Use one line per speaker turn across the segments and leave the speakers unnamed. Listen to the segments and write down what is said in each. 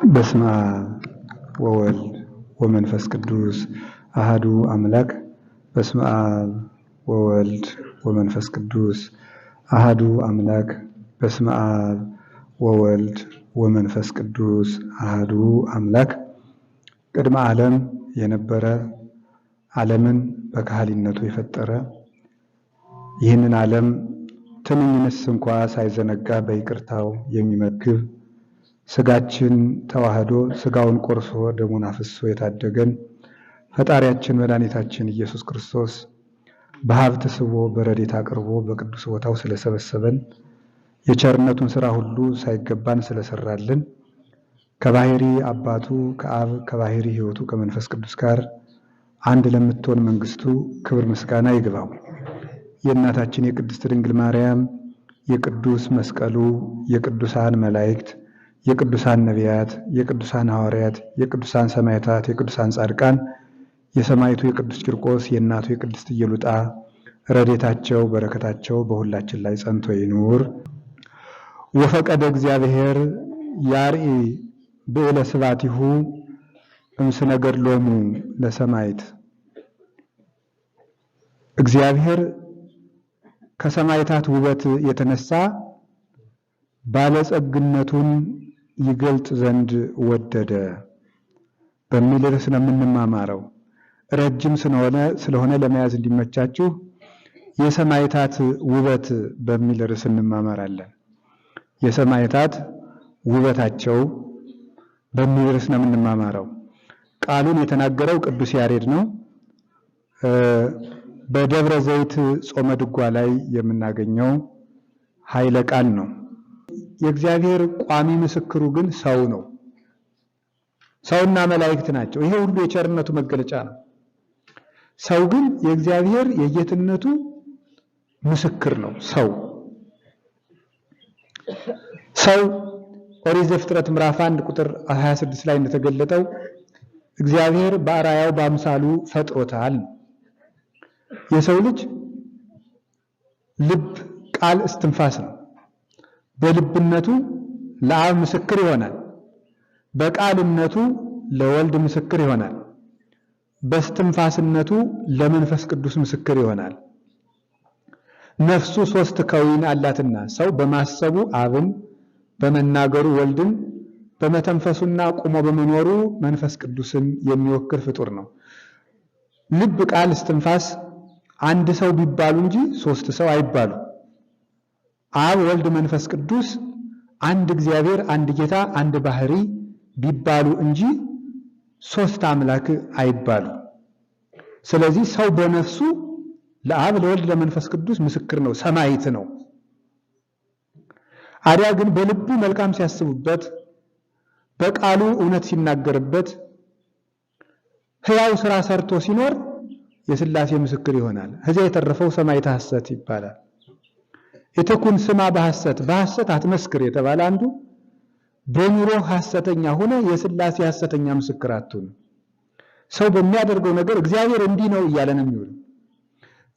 በስመ አብ ወወልድ ወመንፈስ ቅዱስ አሐዱ አምላክ። በስመ አብ ወወልድ ወመንፈስ ቅዱስ አሐዱ አምላክ። በስመ አብ ወወልድ ወመንፈስ ቅዱስ አሐዱ አምላክ። ቅድመ ዓለም የነበረ ዓለምን በካህሊነቱ የፈጠረ ይህንን ዓለም ትንኝንስ እንኳ ሳይዘነጋ በይቅርታው የሚመግብ ስጋችን ተዋህዶ ስጋውን ቆርሶ ደሙን አፍሶ የታደገን ፈጣሪያችን መድኃኒታችን ኢየሱስ ክርስቶስ በሀብት ስቦ በረድኤት አቅርቦ በቅዱስ ቦታው ስለሰበሰበን የቸርነቱን ሥራ ሁሉ ሳይገባን ስለሰራልን ከባሕሪ አባቱ ከአብ ከባሕሪ ሕይወቱ ከመንፈስ ቅዱስ ጋር አንድ ለምትሆን መንግስቱ ክብር ምስጋና ይግባው። የእናታችን የቅድስት ድንግል ማርያም የቅዱስ መስቀሉ የቅዱሳን መላእክት የቅዱሳን ነቢያት የቅዱሳን ሐዋርያት የቅዱሳን ሰማዕታት የቅዱሳን ጻድቃን የሰማዕቱ የቅዱስ ቂርቆስ የእናቱ የቅድስት ኢየሉጣ ረድኤታቸው በረከታቸው በሁላችን ላይ ጸንቶ ይኑር። ወፈቀደ እግዚአብሔር ያርኢ ብዕለ ስብሐቲሁ እምስነ ገድሎሙ ለሰማዕት። እግዚአብሔር ከሰማዕታት ውበት የተነሳ ባለጸግነቱን ይገልጥ ዘንድ ወደደ በሚል ርዕስ ነው የምንማማረው። ረጅም ስለሆነ ለመያዝ እንዲመቻችሁ የሰማዕታት ውበት በሚል ርዕስ እንማማራለን። የሰማዕታት ውበታቸው በሚል ርዕስ ነው የምንማማረው። ቃሉን የተናገረው ቅዱስ ያሬድ ነው። በደብረ ዘይት ጾመ ድጓ ላይ የምናገኘው ኃይለ ቃል ነው። የእግዚአብሔር ቋሚ ምስክሩ ግን ሰው ነው። ሰውና መላእክት ናቸው። ይሄ ሁሉ የቸርነቱ መገለጫ ነው። ሰው ግን የእግዚአብሔር የጌትነቱ ምስክር ነው። ሰው ኦሪት ዘፍጥረት ምዕራፍ 1 ቁጥር 26 ላይ እንደተገለጠው እግዚአብሔር በአርአያው በአምሳሉ ፈጥሮታል። የሰው ልጅ ልብ፣ ቃል፣ እስትንፋስ ነው። በልብነቱ ለአብ ምስክር ይሆናል። በቃልነቱ ለወልድ ምስክር ይሆናል። በእስትንፋስነቱ ለመንፈስ ቅዱስ ምስክር ይሆናል። ነፍሱ 3 ከዊን አላትና ሰው በማሰቡ አብን፣ በመናገሩ ወልድን፣ በመተንፈሱና ቁሞ በመኖሩ መንፈስ ቅዱስን የሚወክል ፍጡር ነው። ልብ፣ ቃል፣ እስትንፋስ አንድ ሰው ቢባሉ እንጂ 3 ሰው አይባሉ። አብ፣ ወልድ፣ መንፈስ ቅዱስ አንድ እግዚአብሔር፣ አንድ ጌታ፣ አንድ ባህሪ ቢባሉ እንጂ 3 አምላክ አይባሉ። ስለዚህ ሰው በነፍሱ ለአብ፣ ለወልድ፣ ለመንፈስ ቅዱስ ምስክር ነው፣ ሰማዕት ነው። አዲያ ግን በልቡ መልካም ሲያስቡበት፣ በቃሉ እውነት ሲናገርበት፣ ሕያው ስራ ሰርቶ ሲኖር የሥላሴ ምስክር ይሆናል። ከዚያ የተረፈው ሰማዕተ ሐሰት ይባላል። የተኩን ስማ በሐሰት አትመስክር የተባለ አንዱ በኑሮ ሐሰተኛ ሆነ የሥላሴ ሐሰተኛ ምስክር አትሁን። ሰው በሚያደርገው ነገር እግዚአብሔር እንዲህ ነው እያለ ነው የሚውል።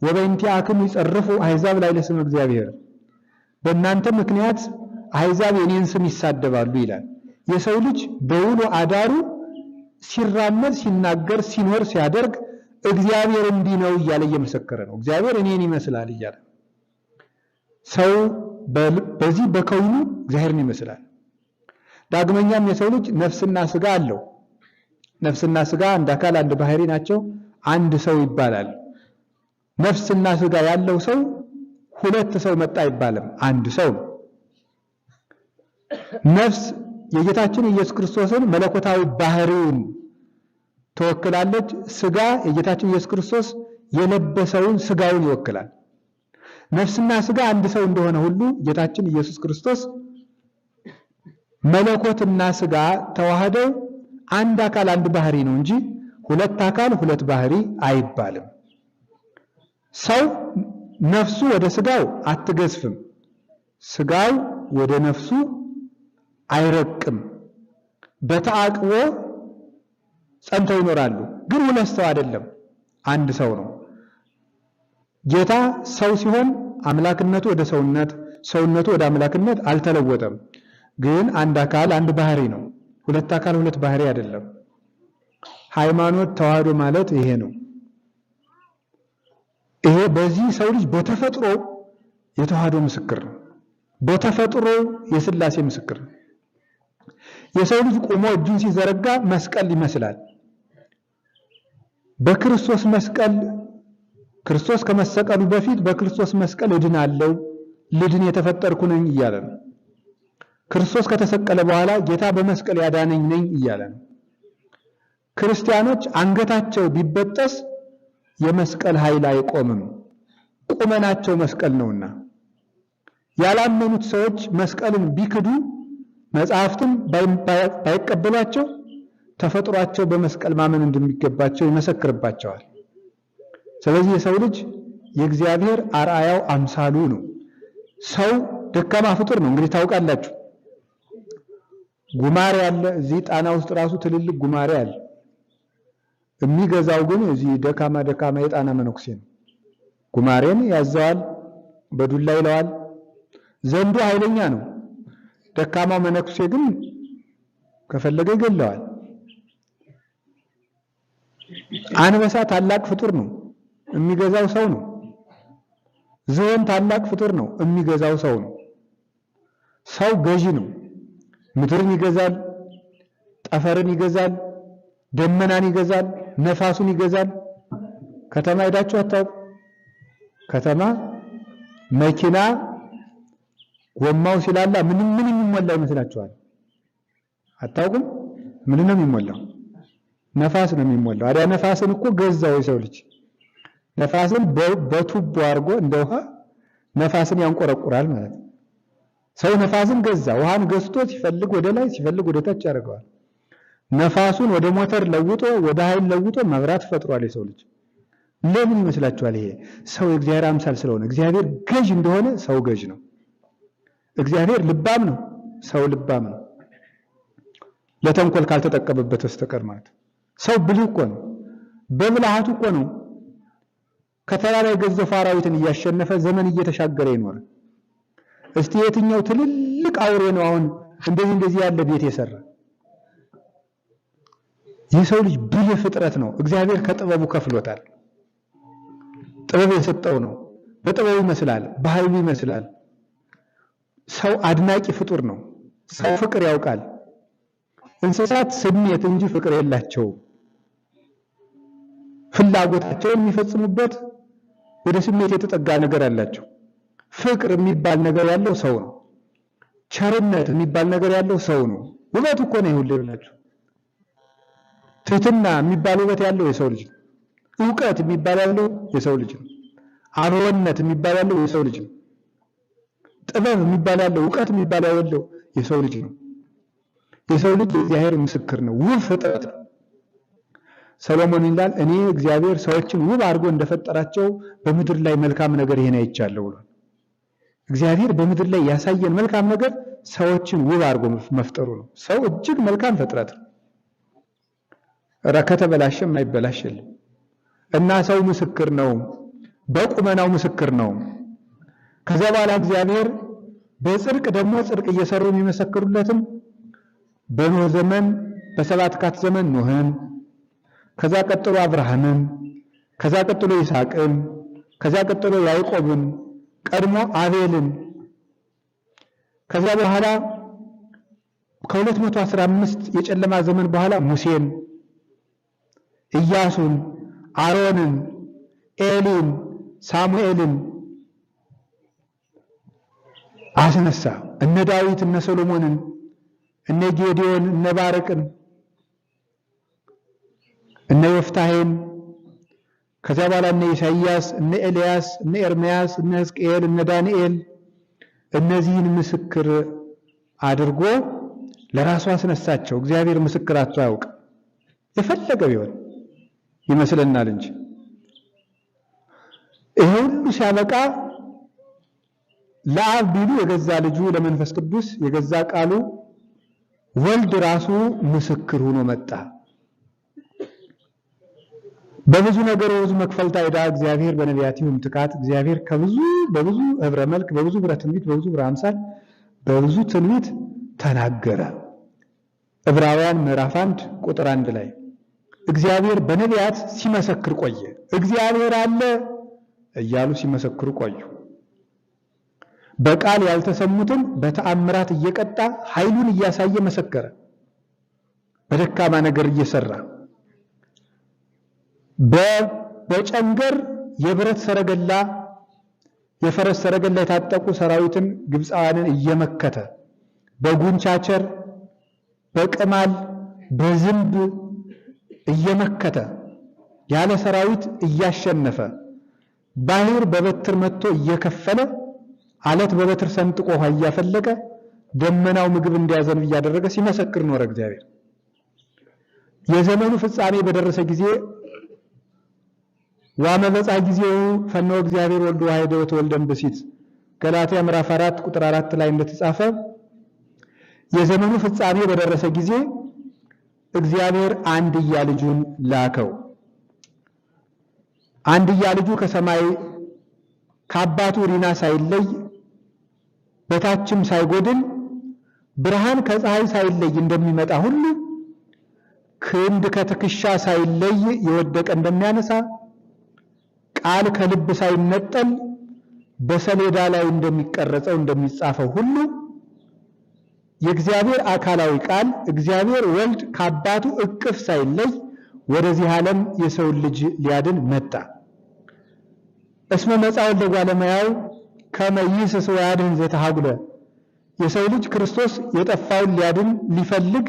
ወበእንቲአክሙ ይጸርፉ አሕዛብ ላዕለ ስመ እግዚአብሔር፣ በእናንተ ምክንያት አሕዛብ የኔን ስም ይሳደባሉ ይላል። የሰው ልጅ በውሎ አዳሩ ሲራመድ፣ ሲናገር፣ ሲኖር፣ ሲያደርግ እግዚአብሔር እንዲህ ነው እያለ እየመሰከረ ነው። እግዚአብሔር እኔን ይመስላል እያለ ሰው በዚህ በከውኑ እግዚአብሔርን ይመስላል። ዳግመኛም የሰው ልጅ ነፍስና ስጋ አለው። ነፍስና ስጋ አንድ አካል አንድ ባህሪ ናቸው። አንድ ሰው ይባላል። ነፍስና ስጋ ያለው ሰው 2 ሰው መጣ አይባልም፣ አንድ ሰው ነው። ነፍስ የጌታችን ኢየሱስ ክርስቶስን መለኮታዊ ባህሪውን ትወክላለች። ስጋ የጌታችን ኢየሱስ ክርስቶስ የለበሰውን ስጋውን ይወክላል። ነፍስና ስጋ አንድ ሰው እንደሆነ ሁሉ ጌታችን ኢየሱስ ክርስቶስ መለኮትና ስጋ ተዋህደው አንድ አካል አንድ ባህሪ ነው እንጂ 2 አካል 2 ባህሪ አይባልም። ሰው ነፍሱ ወደ ስጋው አትገዝፍም፣ ስጋው ወደ ነፍሱ አይረቅም። በተአቅቦ ጸንተው ይኖራሉ። ግን 2 ሰው አይደለም፣ አንድ ሰው ነው። ጌታ ሰው ሲሆን አምላክነቱ ወደ ሰውነት፣ ሰውነቱ ወደ አምላክነት አልተለወጠም። ግን አንድ አካል አንድ ባህሪ ነው። ሁለት አካል ሁለት ባህሪ አይደለም። ሃይማኖት ተዋህዶ ማለት ይሄ ነው። ይሄ በዚህ ሰው ልጅ በተፈጥሮ የተዋህዶ ምስክር ነው። በተፈጥሮ የሥላሴ ምስክር ነው። የሰው ልጅ ቆሞ እጁን ሲዘረጋ መስቀል ይመስላል። በክርስቶስ መስቀል ክርስቶስ ከመሰቀሉ በፊት በክርስቶስ መስቀል እድናለሁ፣ ልድን የተፈጠርኩ ነኝ እያለ ነው። ክርስቶስ ከተሰቀለ በኋላ ጌታ በመስቀል ያዳነኝ ነኝ እያለ ነው። ክርስቲያኖች አንገታቸው ቢበጠስ የመስቀል ኃይል አይቆምም፣ ቁመናቸው መስቀል ነውና። ያላመኑት ሰዎች መስቀልን ቢክዱ መጽሐፍትም ባይቀበሏቸው ተፈጥሯቸው በመስቀል ማመን እንደሚገባቸው ይመሰክርባቸዋል። ስለዚህ የሰው ልጅ የእግዚአብሔር አርአያው አምሳሉ ነው። ሰው ደካማ ፍጡር ነው። እንግዲህ ታውቃላችሁ፣ ጉማሬ አለ። እዚህ ጣና ውስጥ ራሱ ትልልቅ ጉማሬ አለ። የሚገዛው ግን እዚህ ደካማ የጣና መነኩሴ ነው። ጉማሬን ያዘዋል፣ በዱላ ይለዋል። ዘንዱ ኃይለኛ ነው። ደካማው መነኩሴ ግን ከፈለገ ይገለዋል። አንበሳ ታላቅ ፍጡር ነው፣ የሚገዛው ሰው ነው። ዝሆን ታላቅ ፍጡር ነው፣ የሚገዛው ሰው ነው። ሰው ገዢ ነው። ምድርን ይገዛል፣ ጠፈርን ይገዛል፣ ደመናን ይገዛል፣ ነፋሱን ይገዛል። ከተማ ሄዳችሁ አታውቁ? ከተማ መኪና ጎማው ሲላላ ምን የሚሞላ ይመስላችኋል? አታውቁም? ምን ነው የሚሞላው? ነፋስ ነው የሚሞላው። አዲያ ነፋስን እኮ ገዛው የሰው ልጅ። ነፋስን በቱቦ አድርጎ እንደ ውሃ ነፋስን ያንቆረቁራል ማለት ነው። ሰው ነፋስን ገዛ። ውሃን ገዝቶ ሲፈልግ ወደ ላይ ሲፈልግ ወደ ታች ያደርገዋል። ነፋሱን ወደ ሞተር ለውጦ ወደ ኃይል ለውጦ መብራት ፈጥሯል የሰው ልጅ። ለምን ይመስላችኋል? ይሄ ሰው የእግዚአብሔር አምሳል ስለሆነ። እግዚአብሔር ገዥ እንደሆነ ሰው ገዥ ነው። እግዚአብሔር ልባም ነው፣ ሰው ልባም ነው። ለተንኮል ካልተጠቀመበት በስተቀር ማለት ሰው ብልህ እኮ ነው። በብልሃቱ እኮ ነው ከተራራ የገዘፉ አራዊትን እያሸነፈ ዘመን እየተሻገረ ይኖር። እስቲ የትኛው ትልልቅ አውሬ ነው አሁን እንደዚህ ያለ ቤት የሰራ? የሰው ልጅ ብልህ ፍጥረት ነው። እግዚአብሔር ከጥበቡ ከፍሎታል። ጥበብ የሰጠው ነው። በጥበቡ ይመስላል፣ በኃይሉ ይመስላል። ሰው አድናቂ ፍጡር ነው። ሰው ፍቅር ያውቃል። እንስሳት ስሜት እንጂ ፍቅር የላቸውም። ፍላጎታቸውን የሚፈጽሙበት ወደ ስሜት የተጠጋ ነገር አላቸው። ፍቅር የሚባል ነገር ያለው ሰው ነው። ቸርነት የሚባል ነገር ያለው ሰው ነው። ውበት እኮ ነው ይሁን ልላችሁ። ትህትና የሚባል ውበት ያለው የሰው ልጅ ነው። ዕውቀት የሚባል ያለው የሰው ልጅ ነው። አብሮነት የሚባል ያለው የሰው ልጅ ነው። ጥበብ የሚባል ያለው ዕውቀት የሚባል ያለው የሰው ልጅ ነው። የሰው ልጅ የእግዚአብሔር ምስክር ነው። ውብ ፍጥረት ነው። ሰሎሞን ይላል እኔ እግዚአብሔር ሰዎችን ውብ አድርጎ እንደፈጠራቸው በምድር ላይ መልካም ነገር ይሄን አይቻለሁ ብሏል። እግዚአብሔር በምድር ላይ ያሳየን መልካም ነገር ሰዎችን ውብ አድርጎ መፍጠሩ ነው። ሰው እጅግ መልካም ፍጥረት ነው። ከተበላሸም አይበላሽ የለም እና ሰው ምስክር ነው። በቁመናው ምስክር ነው። ከዚያ በኋላ እግዚአብሔር በጽድቅ ደግሞ ጽድቅ እየሰሩ የሚመሰክሩለትም በኖህ ዘመን በሰባት ካት ዘመን ኖህን፣ ከዛ ቀጥሎ አብርሃምን፣ ከዛ ቀጥሎ ይስሐቅን፣ ከዛ ቀጥሎ ያዕቆብን፣ ቀድሞ አቤልን፣ ከዛ በኋላ ከ215 የጨለማ ዘመን በኋላ ሙሴን፣ ኢያሱን፣ አሮንን፣ ኤሊን፣ ሳሙኤልን አስነሳ። እነ ዳዊት፣ እነ ሰሎሞንን፣ እነ ጌዲዮን፣ እነ ባረቅን፣ እነ ዮፍታሔን፣ ከዚያ በኋላ እነ ኢሳይያስ፣ እነ ኤልያስ፣ እነ ኤርምያስ፣ እነ ሕዝቅኤል፣ እነ ዳንኤል እነዚህን ምስክር አድርጎ ለራሱ አስነሳቸው። እግዚአብሔር ምስክራቸው አያውቅ የፈለገ ቢሆን ይመስለናል እንጂ ይሄ ሁሉ ሲያበቃ ለአብ ቢሉ የገዛ ልጁ ለመንፈስ ቅዱስ የገዛ ቃሉ ወልድ ራሱ ምስክር ሆኖ መጣ። በብዙ ነገር በብዙ መክፈልታ ዕዳ እግዚአብሔር በነቢያቲሁም ትካት እግዚአብሔር በብዙ ህብረ መልክ በብዙ ህብረ ትንቢት በብዙ ህብረ አምሳል በብዙ ትንቢት ተናገረ። ዕብራውያን ምዕራፍ 1 ቁጥር 1 ላይ እግዚአብሔር በነቢያት ሲመሰክር ቆየ። እግዚአብሔር አለ እያሉ ሲመሰክሩ ቆዩ። በቃል ያልተሰሙትን በተአምራት እየቀጣ ኃይሉን እያሳየ መሰከረ። በደካማ ነገር እየሰራ በጨንገር የብረት ሰረገላ የፈረስ ሰረገላ የታጠቁ ሰራዊትን ግብፃውያንን እየመከተ በጉንቻቸር በቅማል በዝንብ እየመከተ ያለ ሰራዊት እያሸነፈ ባህር በበትር መጥቶ እየከፈለ አለት በበትር ሰንጥቆ ውሃ እያፈለቀ ደመናው ምግብ እንዲያዘንብ እያደረገ ሲመሰክር ኖረ እግዚአብሔር። የዘመኑ ፍጻሜ በደረሰ ጊዜ ዋመበጻ ጊዜው ፈነወ እግዚአብሔር ወልድ ዋሕደ ወተወልደን ብእሲት ገላትያ ምዕራፍ 4 ቁጥር 4 ላይ እንደተጻፈ የዘመኑ ፍጻሜ በደረሰ ጊዜ እግዚአብሔር አንድያ ልጁን ላከው። አንድያ ልጁ ከሰማይ ከአባቱ ሪና ሳይለይ በታችም ሳይጎድል ብርሃን ከፀሐይ ሳይለይ እንደሚመጣ ሁሉ ክንድ ከትከሻ ሳይለይ የወደቀ እንደሚያነሳ ቃል ከልብ ሳይነጠል በሰሌዳ ላይ እንደሚቀረጸው እንደሚጻፈው ሁሉ የእግዚአብሔር አካላዊ ቃል እግዚአብሔር ወልድ ከአባቱ እቅፍ ሳይለይ ወደዚህ ዓለም የሰውን ልጅ ሊያድን መጣ። እስመ መጽአ ወልደ እጓለ እመሕያው ከመ ይእስስ ወያድኅን ዘተሐጉለ የሰው ልጅ ክርስቶስ የጠፋውን ሊያድን ሊፈልግ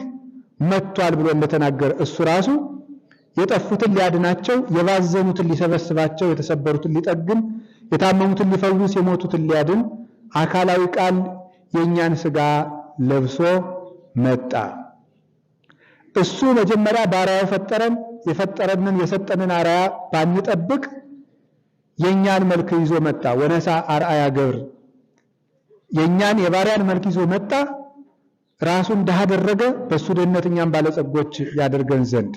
መጥቷል ብሎ እንደተናገረ እሱ ራሱ የጠፉትን ሊያድናቸው፣ የባዘኑትን ሊሰበስባቸው፣ የተሰበሩትን ሊጠግን፣ የታመሙትን ሊፈውስ፣ የሞቱትን ሊያድን አካላዊ ቃል የእኛን ሥጋ ለብሶ መጣ። እሱ መጀመሪያ በአርአያው ፈጠረን። የፈጠረንን የሰጠንን አርአያ ባንጠብቅ የእኛን መልክ ይዞ መጣ። ወነሳ አርአያ ገብር የእኛን የባሪያን መልክ ይዞ መጣ። ራሱን ድሃ አደረገ፣ በእሱ ድህነት እኛን ባለጸጎች ያደርገን ዘንድ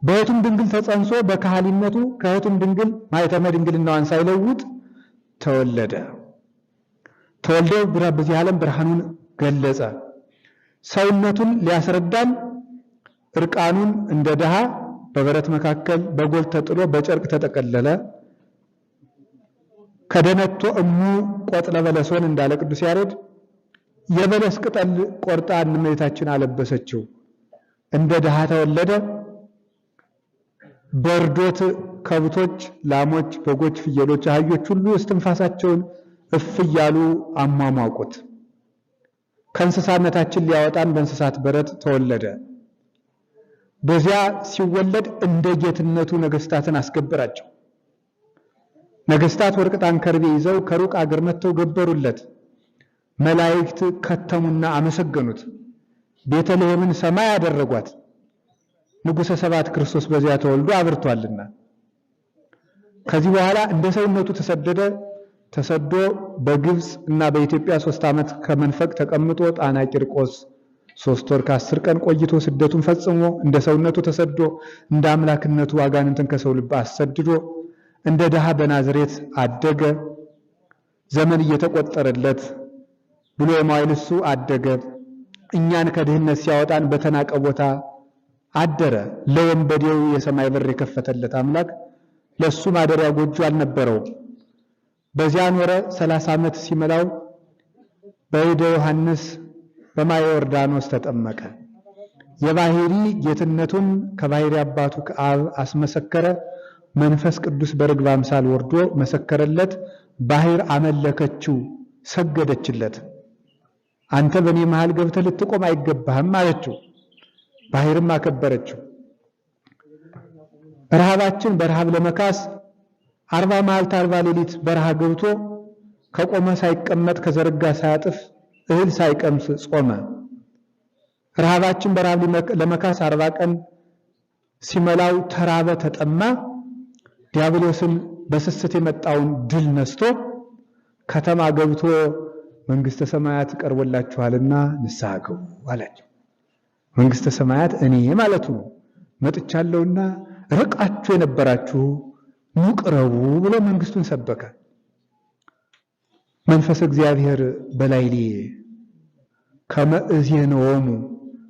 በሕቱም ድንግል ተጸንሶ በካህሊነቱ ከሕቱም ድንግል ማኅተመ ድንግልናዋን ሳይለውጥ ተወለደ። ተወልዶ በዚህ ዓለም ብርሃኑን ገለጸ። ሰውነቱን ሊያስረዳን እርቃኑን እንደ ድሃ በበረት መካከል በጎል ተጥሎ በጨርቅ ተጠቀለለ። ከደነቶ እሙ ቆጥለ በለሶን እንዳለ ቅዱስ ያሬድ የበለስ ቅጠል ቆርጣ እመቤታችን አለበሰችው። እንደ ድሃ ተወለደ። በርዶት ከብቶች፣ ላሞች፣ በጎች፣ ፍየሎች፣ አህዮች ሁሉ እስትንፋሳቸውን እፍ እያሉ አሟሟቁት። ከእንስሳነታችን ሊያወጣን በእንስሳት በረት ተወለደ። በዚያ ሲወለድ እንደ ጌትነቱ ነገስታትን አስገበራቸው። ነገስታት ወርቅ ዕጣን ከርቤ ይዘው ከሩቅ አገር መጥተው ገበሩለት። መላእክት ከተሙና አመሰገኑት። ቤተልሔምን ሰማይ ያደረጓት። ንጉሠ ሰባት ክርስቶስ በዚያ ተወልዶ አብርቷልና። ከዚህ በኋላ እንደ ሰውነቱ ተሰዶ በግብፅ እና በኢትዮጵያ 3 ዓመት ከመንፈቅ ተቀምጦ ጣና ቂርቆስ 3 ወር ከ10 ቀን ቆይቶ ስደቱን ፈጽሞ እንደ ሰውነቱ ተሰዶ እንደ አምላክነቱ አጋንንትን ከሰው ልብ አሰድዶ እንደ ድሃ በናዝሬት አደገ። ዘመን እየተቆጠረለት ብሎ የማይል እሱ አደገ። እኛን ከድህነት ሲያወጣን በተናቀ ቦታ አደረ። ለወንበዴው የሰማይ በር የከፈተለት አምላክ ለሱ ማደሪያ ጎጆ አልነበረው። በዚያ ኖረ። 30 ዓመት ሲመላው በእደ ዮሐንስ በማየ ዮርዳኖስ ተጠመቀ። የባህሪ ጌትነቱን ከባህሪ አባቱ ከአብ አስመሰከረ። መንፈስ ቅዱስ በርግብ አምሳል ወርዶ መሰከረለት። ባህር አመለከችው፣ ሰገደችለት። አንተ በእኔ መሃል ገብተህ ልትቆም አይገባህም አለችው። ባህርም አከበረችው። ረሃባችን በረሃብ ለመካስ 40 መዓልት 40 ሌሊት በረሃ ገብቶ ከቆመ ሳይቀመጥ ከዘረጋ ሳያጥፍ እህል ሳይቀምስ ጾመ። ረሃባችን በረሃብ ለመካስ 40 ቀን ሲመላው ተራበ፣ ተጠማ። ዲያብሎስን በስስት የመጣውን ድል ነስቶ ከተማ ገብቶ መንግስተ ሰማያት ቀርቦላችኋልና ንስሐ ግቡ አላቸው። መንግስተ ሰማያት እኔ ማለቱ ነው። መጥቻለሁና ርቃችሁ የነበራችሁ ኑ ቅረቡ ብሎ መንግስቱን ሰበከ። መንፈስ እግዚአብሔር በላይሌ ከመ እዜንዎሙ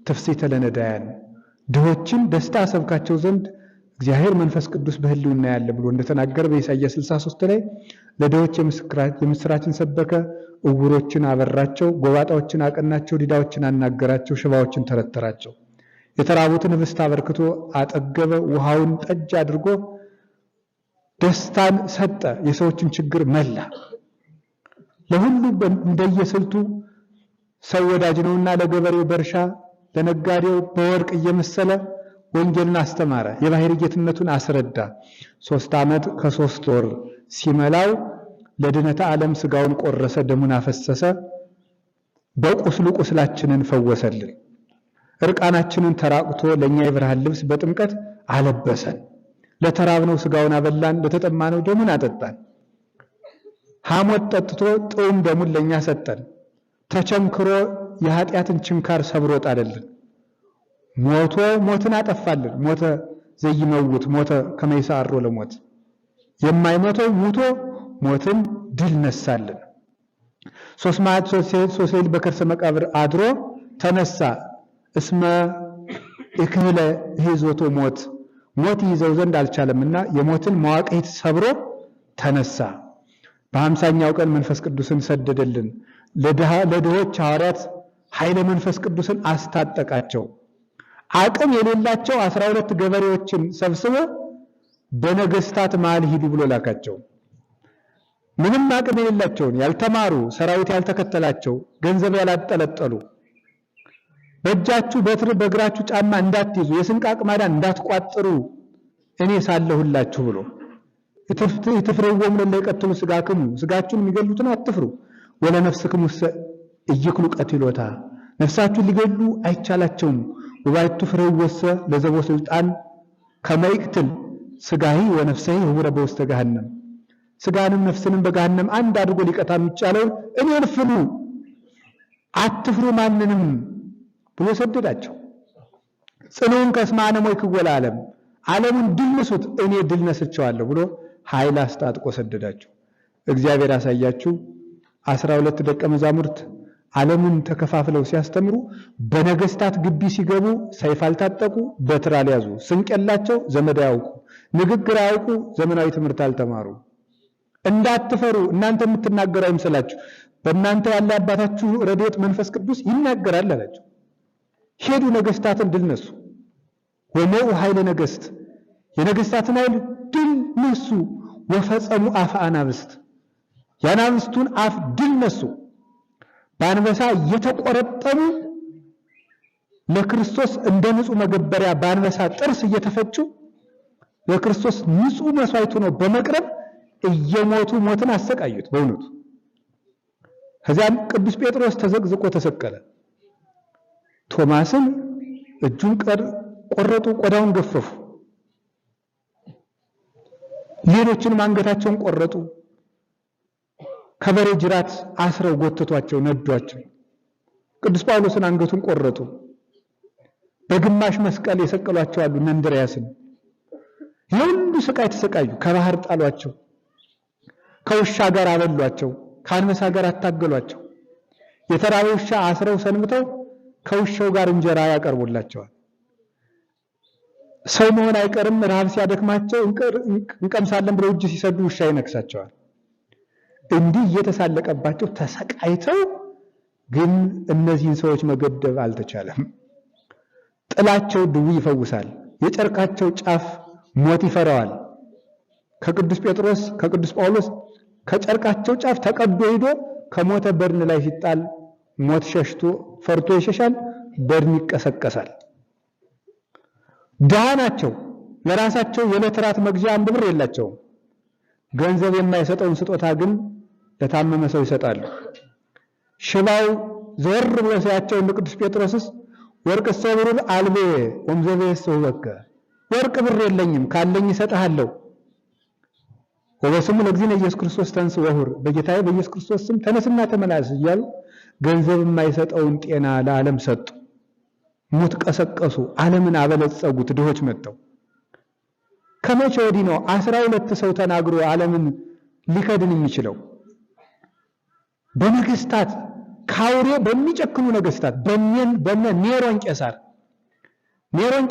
ትፍሥሕተ ለነዳያን ድሆችን ደስታ ሰብካቸው ዘንድ እግዚአብሔር መንፈስ ቅዱስ በሕልውና ያለ ብሎ እንደተናገረ በኢሳይያስ 63 ላይ ለድሆች የምስራችን ሰበከ፣ እውሮችን አበራቸው፣ ጎባጣዎችን አቀናቸው፣ ዲዳዎችን አናገራቸው፣ ሽባዎችን ተረተራቸው። የተራቡትን ኅብስት አበርክቶ አጠገበ፣ ውሃውን ጠጅ አድርጎ ደስታን ሰጠ፣ የሰዎችን ችግር መላ። ለሁሉ እንደየስልቱ ሰው ወዳጅ ነውና ለገበሬው በእርሻ ለነጋዴው በወርቅ እየመሰለ ወንጌልን አስተማረ፣ የባሕርይ ጌትነቱን አስረዳ። 3 ዓመት ከ3 ወር ሲመላው ለድነተ ዓለም ሥጋውን ቆረሰ፣ ደሙን አፈሰሰ፣ በቁስሉ ቁስላችንን ፈወሰልን። እርቃናችንን ተራቁቶ ለእኛ የብርሃን ልብስ በጥምቀት አለበሰን። ለተራብነው ሥጋውን አበላን፣ ለተጠማነው ደሙን አጠጣን። ሐሞት ጠጥቶ ጥዑም ደሙን ለእኛ ሰጠን። ተቸንክሮ የኃጢአትን ችንካር ሰብሮ ጣለልን። ሞቶ ሞትን አጠፋልን። ሞተ ዘይመውት ሞተ ከመ ይሣሮ ለሞት የማይሞተው ሙቶ ሞትን ድል ነሳልን። 3 መዓልት 3 ሌሊት በከርሰ መቃብር አድሮ ተነሳ። እስመ እክህለ ይዞቶ ሞት ይዘው ዘንድ አልቻለምና የሞትን መዋቅት ሰብሮ ተነሳ። በ50ኛው ቀን መንፈስ ቅዱስን ሰደደልን። ለድሆች ሐዋርያት ኃይለ መንፈስ ቅዱስን አስታጠቃቸው። አቅም የሌላቸው 12 ገበሬዎችን ሰብስቦ በነገስታት መሃል ሂዱ ብሎ ላካቸው። ምንም አቅም የሌላቸውን ያልተማሩ፣ ሰራዊት ያልተከተላቸው፣ ገንዘብ ያላጠለጠሉ፣ በእጃችሁ በትር በእግራችሁ ጫማ እንዳትይዙ፣ የስንቅ አቅማዳ እንዳትቋጥሩ እኔ ሳለሁላችሁ ብሎ ይትፍርዎሙ ለእለ ይቀትሉ ሥጋክሙ፣ ሥጋችሁን የሚገሉትን አትፍሩ። ወለነፍስክሙ ኢይክሉ ቀትሎታ፣ ነፍሳችሁን ሊገሉ አይቻላቸውም። ወባይቱ ፍሬወሰ ለዘቦ ስልጣን ከመ ይቅትል ሥጋሂ ወነፍሰሂ ህቡረ በውስተ ገሃነም፣ ሥጋንም ነፍስንም በገሃነም አንድ አድርጎ ሊቀጣ የሚቻለውን እኔን ፍሩ፣ አትፍሩ ማንንም ብሎ ሰደዳቸው። ጽኑዕን ከስመ አነ ሞይክዎ ለዓለም፣ ዓለሙን ድል ንሱት እኔ ድል ነስቸዋለሁ ብሎ ኃይል አስታጥቆ ሰደዳቸው። እግዚአብሔር ያሳያችሁ 12 ደቀ መዛሙርት ዓለምን ተከፋፍለው ሲያስተምሩ በነገስታት ግቢ ሲገቡ ሰይፍ አልታጠቁ፣ በትር አልያዙ፣ ስንቅ የላቸው፣ ዘመድ አያውቁ፣ ንግግር አያውቁ፣ ዘመናዊ ትምህርት አልተማሩ። እንዳትፈሩ እናንተ የምትናገሩ አይምሰላችሁ፣ በእናንተ ያለ አባታችሁ ረድኤት መንፈስ ቅዱስ ይናገራል አላቸው። ሄዱ፣ ነገስታትን ድል ነሱ። ወመኡ ኃይለ ነገስት፣ የነገስታትን ኃይል ድል ነሱ። ወፈጸሙ አፈ አናብስት፣ የአናብስቱን አፍ ድል ነሱ። በአንበሳ እየተቆረጠሙ ለክርስቶስ እንደ ንጹህ መገበሪያ በአንበሳ ጥርስ እየተፈጩ ለክርስቶስ ንጹህ መስዋዕቱ ነው በመቅረብ እየሞቱ ሞትን አሰቃዩት። በእውነቱ ከዚያም ቅዱስ ጴጥሮስ ተዘቅዝቆ ተሰቀለ። ቶማስን እጁን ቆረጡ፣ ቆዳውን ገፈፉ። ሌሎችንም አንገታቸውን ቆረጡ። ከበሬ ጅራት አስረው ጎተቷቸው፣ ነዷቸው። ቅዱስ ጳውሎስን አንገቱን ቆረጡ። በግማሽ መስቀል የሰቀሏቸው አሉ። እነ እንድርያስን የሁሉ ስቃይ ተሰቃዩ። ከባህር ጣሏቸው። ከውሻ ጋር አበሏቸው። ከአንበሳ ጋር አታገሏቸው። የተራበ ውሻ አስረው ሰንብተው ከውሻው ጋር እንጀራ ያቀርቡላቸዋል። ሰው መሆን አይቀርም ረሃብ ሲያደክማቸው እንቀምሳለን ብለው እጅ ሲሰዱ ውሻ ይነክሳቸዋል። እንዲህ እየተሳለቀባቸው ተሰቃይተው ግን እነዚህን ሰዎች መገደብ አልተቻለም። ጥላቸው ድዊ ይፈውሳል። የጨርቃቸው ጫፍ ሞት ይፈራዋል። ከቅዱስ ጴጥሮስ ከቅዱስ ጳውሎስ ከጨርቃቸው ጫፍ ተቀዶ ሄዶ ከሞተ በድን ላይ ሲጣል ሞት ሸሽቶ ፈርቶ ይሸሻል፣ በድን ይቀሰቀሳል። ድሃ ናቸው። ለራሳቸው የዕለት ራት መግዣ 1 ብር የላቸውም። ገንዘብ የማይሰጠውን ስጦታ ግን ለታመመ ሰው ይሰጣሉ። ሽባው ዘወር ብሎ ሲያቸው እንደ ቅዱስ ጴጥሮስስ ወርቅሰ ብሩር አልቤ ወምዘቤሰ ወከ፣ ወርቅ ብር የለኝም ካለኝ እሰጥሃለሁ። ወበስሙ ለእግዚእነ ኢየሱስ ክርስቶስ ተንሥእ ወሑር፣ በጌታዬ በኢየሱስ ክርስቶስ ስም ተነስና ተመላለስ እያሉ ገንዘብ የማይሰጠውን ጤና ለዓለም ሰጡ። ሙት ቀሰቀሱ። ዓለምን አበለጸጉት። ድሆች መጥተው ከመቼ ወዲህ ነው 12 ሰው ተናግሮ ዓለምን ሊከድን የሚችለው? በነገስታት ካውሬ በሚጨክኑ ነገስታት በነ ኔሮን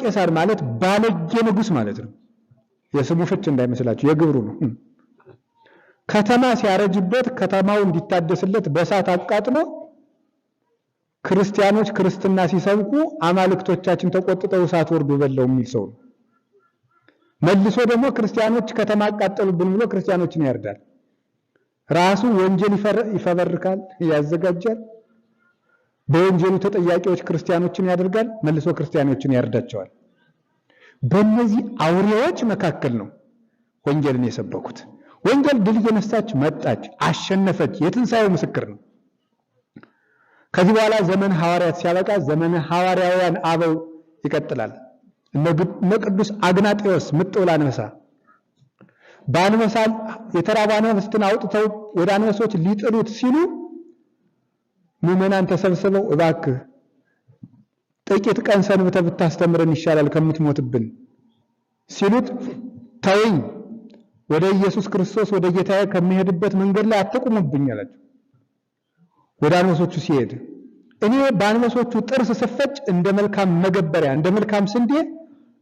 ቄሳር ማለት ባለጌ ንጉስ ማለት ነው። የስሙ ፍች እንዳይመስላችሁ የግብሩ ነው። ከተማ ሲያረጅበት ከተማው እንዲታደስለት በእሳት አቃጥሎ ክርስቲያኖች ክርስትና ሲሰብኩ አማልክቶቻችን ተቆጥተው እሳት ወርዶ በለው የሚል ሰው ነው። መልሶ ደግሞ ክርስቲያኖች ከተማ አቃጠሉብን ብሎ ክርስቲያኖችን ያርዳል። ራሱ ወንጀል ይፈበርካል፣ ያዘጋጃል። በወንጀሉ ተጠያቂዎች ክርስቲያኖችን ያደርጋል፣ መልሶ ክርስቲያኖችን ያርዳቸዋል። በእነዚህ አውሬዎች መካከል ነው ወንጌልን የሰበኩት። ወንጌል ድል እየነሳች መጣች፣ አሸነፈች። የትንሣኤው ምስክር ነው። ከዚህ በኋላ ዘመን ሐዋርያት ሲያበቃ ዘመነ ሐዋርያውያን አበው ይቀጥላል። እነ ቅዱስ አግናጤዎስ ምጥውል አንበሳ በአንበሳ የተራቡ አንበስትን አውጥተው ወደ አንበሶች ሊጥሉት ሲሉ ምዕመናን ተሰብስበው እባክህ ጥቂት ቀን ሰንብተህ ብታስተምረን ይሻላል ከምትሞትብን ሲሉት ተወኝ፣ ወደ ኢየሱስ ክርስቶስ ወደ ጌታዬ ከሚሄድበት መንገድ ላይ አትቁሙብኝ አላቸው። ወደ አንበሶቹ ሲሄድ እኔ በአንበሶቹ ጥርስ ስፈጭ እንደ መልካም መገበሪያ እንደ መልካም ስንዴ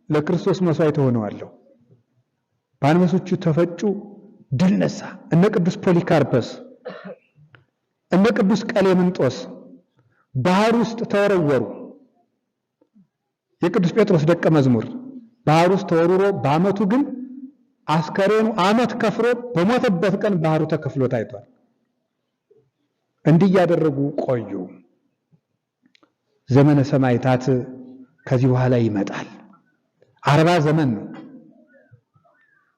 ለክርስቶስ መስዋዕት ሆነዋለሁ። በአንበሶቹ ተፈጩ፣ ድል ነሳ። እነ ቅዱስ ፖሊካርፐስ እነ ቅዱስ ቀሌምንጦስ ባህር ውስጥ ተወረወሩ። የቅዱስ ጴጥሮስ ደቀ መዝሙር ባህር ውስጥ ተወርውሮ በዓመቱ ግን አስከሬኑ ዓመት ከፍሮ በሞተበት ቀን ባህሩ ተከፍሎ ታይቷል። እንዲህ ያደረጉ ቆዩ። ዘመነ ሰማዕታት ከዚህ በኋላ ይመጣል። 40 ዘመን ነው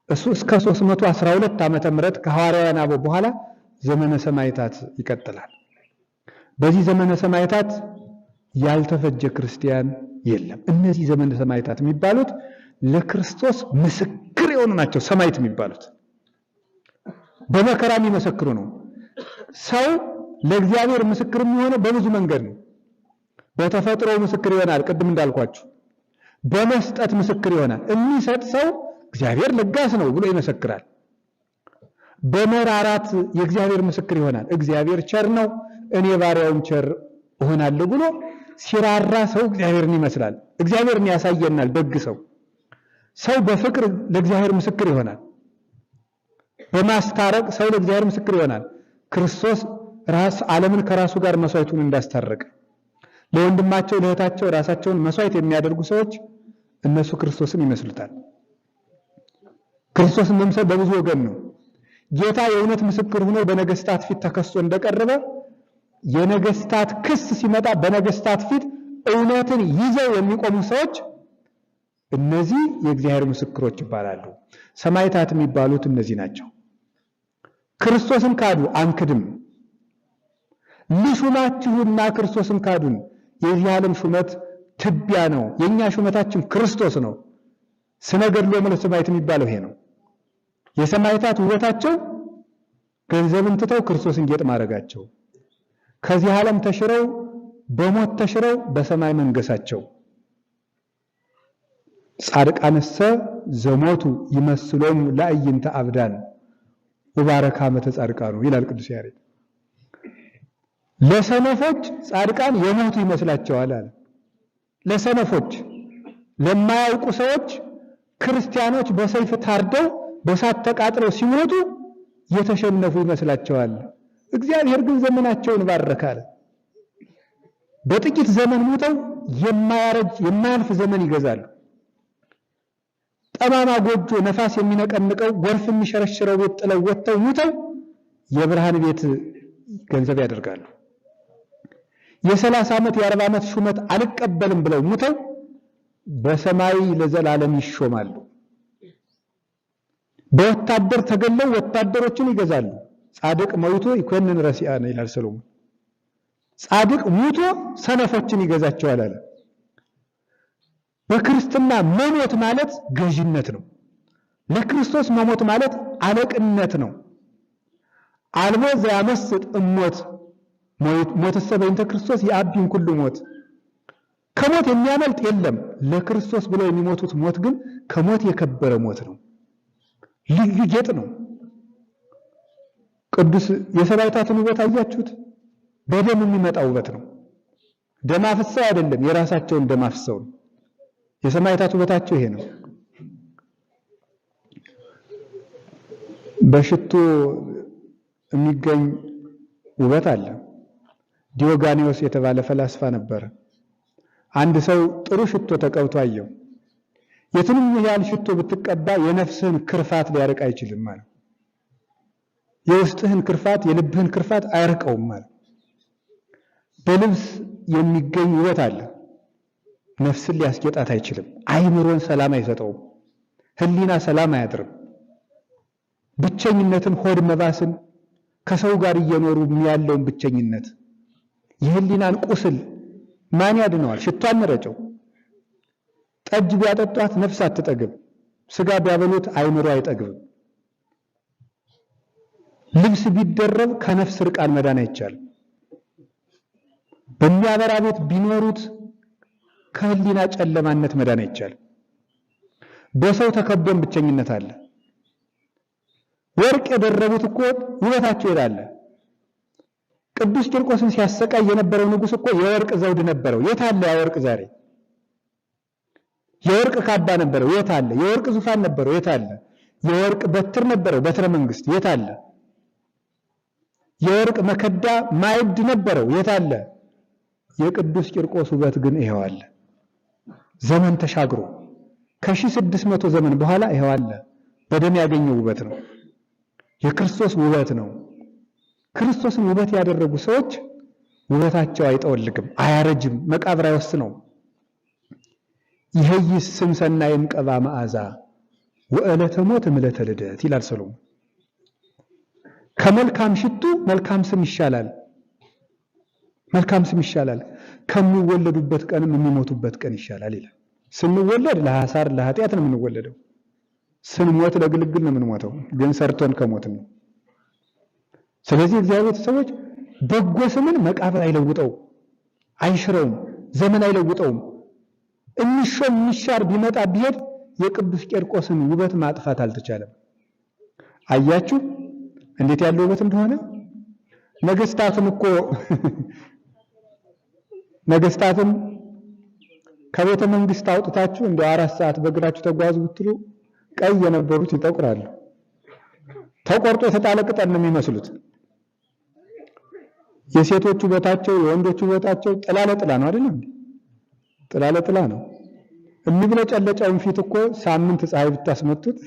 እሱ። እስከ 312 ዓመተ ምህረት ከሐዋርያውያን አበው በኋላ ዘመነ ሰማዕታት ይቀጥላል። በዚህ ዘመነ ሰማዕታት ያልተፈጀ ክርስቲያን የለም። እነዚህ ዘመነ ሰማዕታት የሚባሉት ለክርስቶስ ምስክር የሆኑ ናቸው። ሰማዕት የሚባሉት በመከራ የሚመሰክሩ ነው። ሰው ለእግዚአብሔር ምስክር የሚሆነው በብዙ መንገድ ነው። በተፈጥሮ ምስክር ይሆናል፣ ቅድም እንዳልኳችሁ። በመስጠት ምስክር ይሆናል። የሚሰጥ ሰው እግዚአብሔር ለጋስ ነው ብሎ ይመሰክራል። በመራራት የእግዚአብሔር ምስክር ይሆናል። እግዚአብሔር ቸር ነው፣ እኔ ባሪያውም ቸር እሆናለሁ ብሎ ሲራራ ሰው እግዚአብሔርን ይመስላል። እግዚአብሔርን ያሳየናል። ደግ ሰው በፍቅር ለእግዚአብሔር ምስክር ይሆናል። በማስታረቅ ሰው ለእግዚአብሔር ምስክር ይሆናል። ክርስቶስ ዓለምን ከራሱ ጋር መስዋዕቱን እንዳስታረቀ ለወንድማቸው ለእህታቸው ራሳቸውን መስዋዕት የሚያደርጉ ሰዎች እነሱ ክርስቶስን ይመስሉታል። ክርስቶስን መምሰል በብዙ ወገን ነው። ጌታ የእውነት ምስክር ሆኖ በነገስታት ፊት ተከሶ እንደቀረበ የነገስታት ክስ ሲመጣ በነገስታት ፊት እውነትን ይዘው የሚቆሙ ሰዎች እነዚህ የእግዚአብሔር ምስክሮች ይባላሉ። ሰማዕታት የሚባሉት እነዚህ ናቸው። ክርስቶስን ካዱ፣ አንክድም። ልሹማችሁና ክርስቶስን ካዱን። የዚህ ዓለም ሹመት ትቢያ ነው። የኛ ሹመታችን ክርስቶስ ነው። ስነ ገድሎ ማለት ሰማዕት የሚባለው ይሄ ነው። የሰማዕታት ውበታቸው ገንዘብን ትተው ክርስቶስን ጌጥ ማድረጋቸው፣ ከዚህ ዓለም ተሽረው በሞት ተሽረው በሰማይ መንገሳቸው። ጻድቃንሰ ዘሞቱ ይመስሎም ለአይንተ አብዳን ወባረካ መተጻድቃኑ ይላል ቅዱስ ያሬድ። ለሰነፎች ጻድቃን የሞቱ ይመስላቸዋል አለ። ለሰነፎች ለማያውቁ ሰዎች ክርስቲያኖች በሰይፍ ታርደው በሳት ተቃጥለው ሲሞቱ የተሸነፉ ይመስላቸዋል። እግዚአብሔር ግን ዘመናቸውን ባረካል። በጥቂት ዘመን ሞተው የማያልፍ ዘመን ይገዛሉ። ጠማማ ጎጆ ነፋስ የሚነቀንቀው ጎርፍ የሚሸረሽረው ቤት ጥለው ወጥተው ሙተው የብርሃን ቤት ገንዘብ ያደርጋሉ። የ30 ዓመት የ40 ዓመት ሹመት አልቀበልም ብለው ሙተው በሰማይ ለዘላለም ይሾማሉ። በወታደር ተገለው ወታደሮችን ይገዛሉ። ጻድቅ ሞቶ ይኮንን ረሲአነ ይላል ሰሎሞን። ጻድቅ ሙቶ ሰነፎችን ይገዛቸዋል አለ። በክርስትና መሞት ማለት ገዥነት ነው። ለክርስቶስ መሞት ማለት አለቅነት ነው። አልቦ ዘያመስጥ እሞት ሞትሰ በእንተ ክርስቶስ የአቢን ኩሉ ሞት። ከሞት የሚያመልጥ የለም። ለክርስቶስ ብለው የሚሞቱት ሞት ግን ከሞት የከበረ ሞት ነው። ልዩ ጌጥ ነው። ቅዱስ የሰማዕታትን ውበት አያችሁት? በደም የሚመጣ ውበት ነው። ደም አፍሰው አይደለም፣ የራሳቸውን ደም አፍሰው ነው። የሰማዕታት ውበታቸው ይሄ ነው። በሽቶ የሚገኝ ውበት አለ። ዲዮጋኒዮስ የተባለ ፈላስፋ ነበረ። አንድ ሰው ጥሩ ሽቶ ተቀብቶ አየው። የትንም ያህል ሽቶ ብትቀባ የነፍስህን ክርፋት ሊያርቅ አይችልም ማለት። የውስጥህን ክርፋት፣ የልብህን ክርፋት አያርቀውም ማለት። በልብስ የሚገኝ ውበት አለ። ነፍስን ሊያስጌጣት አይችልም። አይምሮን ሰላም አይሰጠውም። ህሊና ሰላም አያድርም። ብቸኝነትን፣ ሆድ መባስን፣ ከሰው ጋር እየኖሩ ያለውን ብቸኝነት፣ የህሊናን ቁስል ማን ያድነዋል? ሽቶ አንረጨው። ጠጅ ቢያጠጧት ነፍስ አትጠግብ። ስጋ ቢያበሉት አይምሮ አይጠግብም። ልብስ ቢደረብ ከነፍስ ርቃን መዳን አይቻልም። በሚያበራ ቤት ቢኖሩት ከህሊና ጨለማነት መዳን አይቻልም። በሰው ተከበን ብቸኝነት አለ። ወርቅ የደረቡት እኮ ውበታቸው ይላል። ቅዱስ ቂርቆስን ሲያሰቃይ የነበረው ንጉሥ እኮ የወርቅ ዘውድ ነበረው። የት አለ ያ ወርቅ ዛሬ? የወርቅ ካባ ነበረው። የት አለ? የወርቅ ዙፋን ነበረው። የት አለ? የወርቅ በትር ነበረው፣ በትረ መንግስት። የት አለ? የወርቅ መከዳ ማዕድ ነበረው። የት አለ? የቅዱስ ቂርቆስ ውበት ግን ይሄው አለ። ዘመን ተሻግሮ ከ1600 ዘመን በኋላ ይሄው አለ። በደም ያገኘው ውበት ነው። የክርስቶስ ውበት ነው። ክርስቶስን ውበት ያደረጉ ሰዎች ውበታቸው አይጠወልግም፣ አያረጅም፣ መቃብር አይወስነውም። ይሄይስ ስም ሰናይም ቀባ መዓዛ ወዕለተ ሞት እምዕለተ ልደት ይላል ሰሎሞን። ከመልካም ሽቱ መልካም ስም ይሻላል። መልካም ስም ይሻላል። ከሚወለዱበት ቀንም የሚሞቱበት ቀን ይሻላል ይላል። ስንወለድ ለሐሳር ለኃጢአት ነው የምንወለደው። ስንሞት ለግልግል ነው የምንሞተው፣ ግን ሰርቶን ከሞትን ነው። ስለዚህ እግዚአብሔር ሰዎች በጎ ስምን መቃብር አይለውጠውም፣ አይሽረውም፣ ዘመን አይለውጠውም። የሚሾም የሚሻር ቢመጣ ቢሄድ የቅዱስ ቂርቆስን ውበት ማጥፋት አልተቻለም። አያችሁ እንዴት ያለው ውበት እንደሆነ። ነገስታትን እኮ ነገስታትን ከቤተ መንግስት አውጥታችሁ እንደ 4 ሰዓት በእግራችሁ ተጓዙ ብትሉ ቀይ የነበሩት ይጠቁራሉ። ተቆርጦ የተጣለ ቅጠል ነው የሚመስሉት። የሴቶቹ ውበታቸው የወንዶቹ ውበታቸው ጥላ ለጥላ ነው አይደል? ጥላ ለጥላ ነው። የሚብለጨለጨውን ፊት እኮ ሳምንት ፀሐይ ብታስመቱት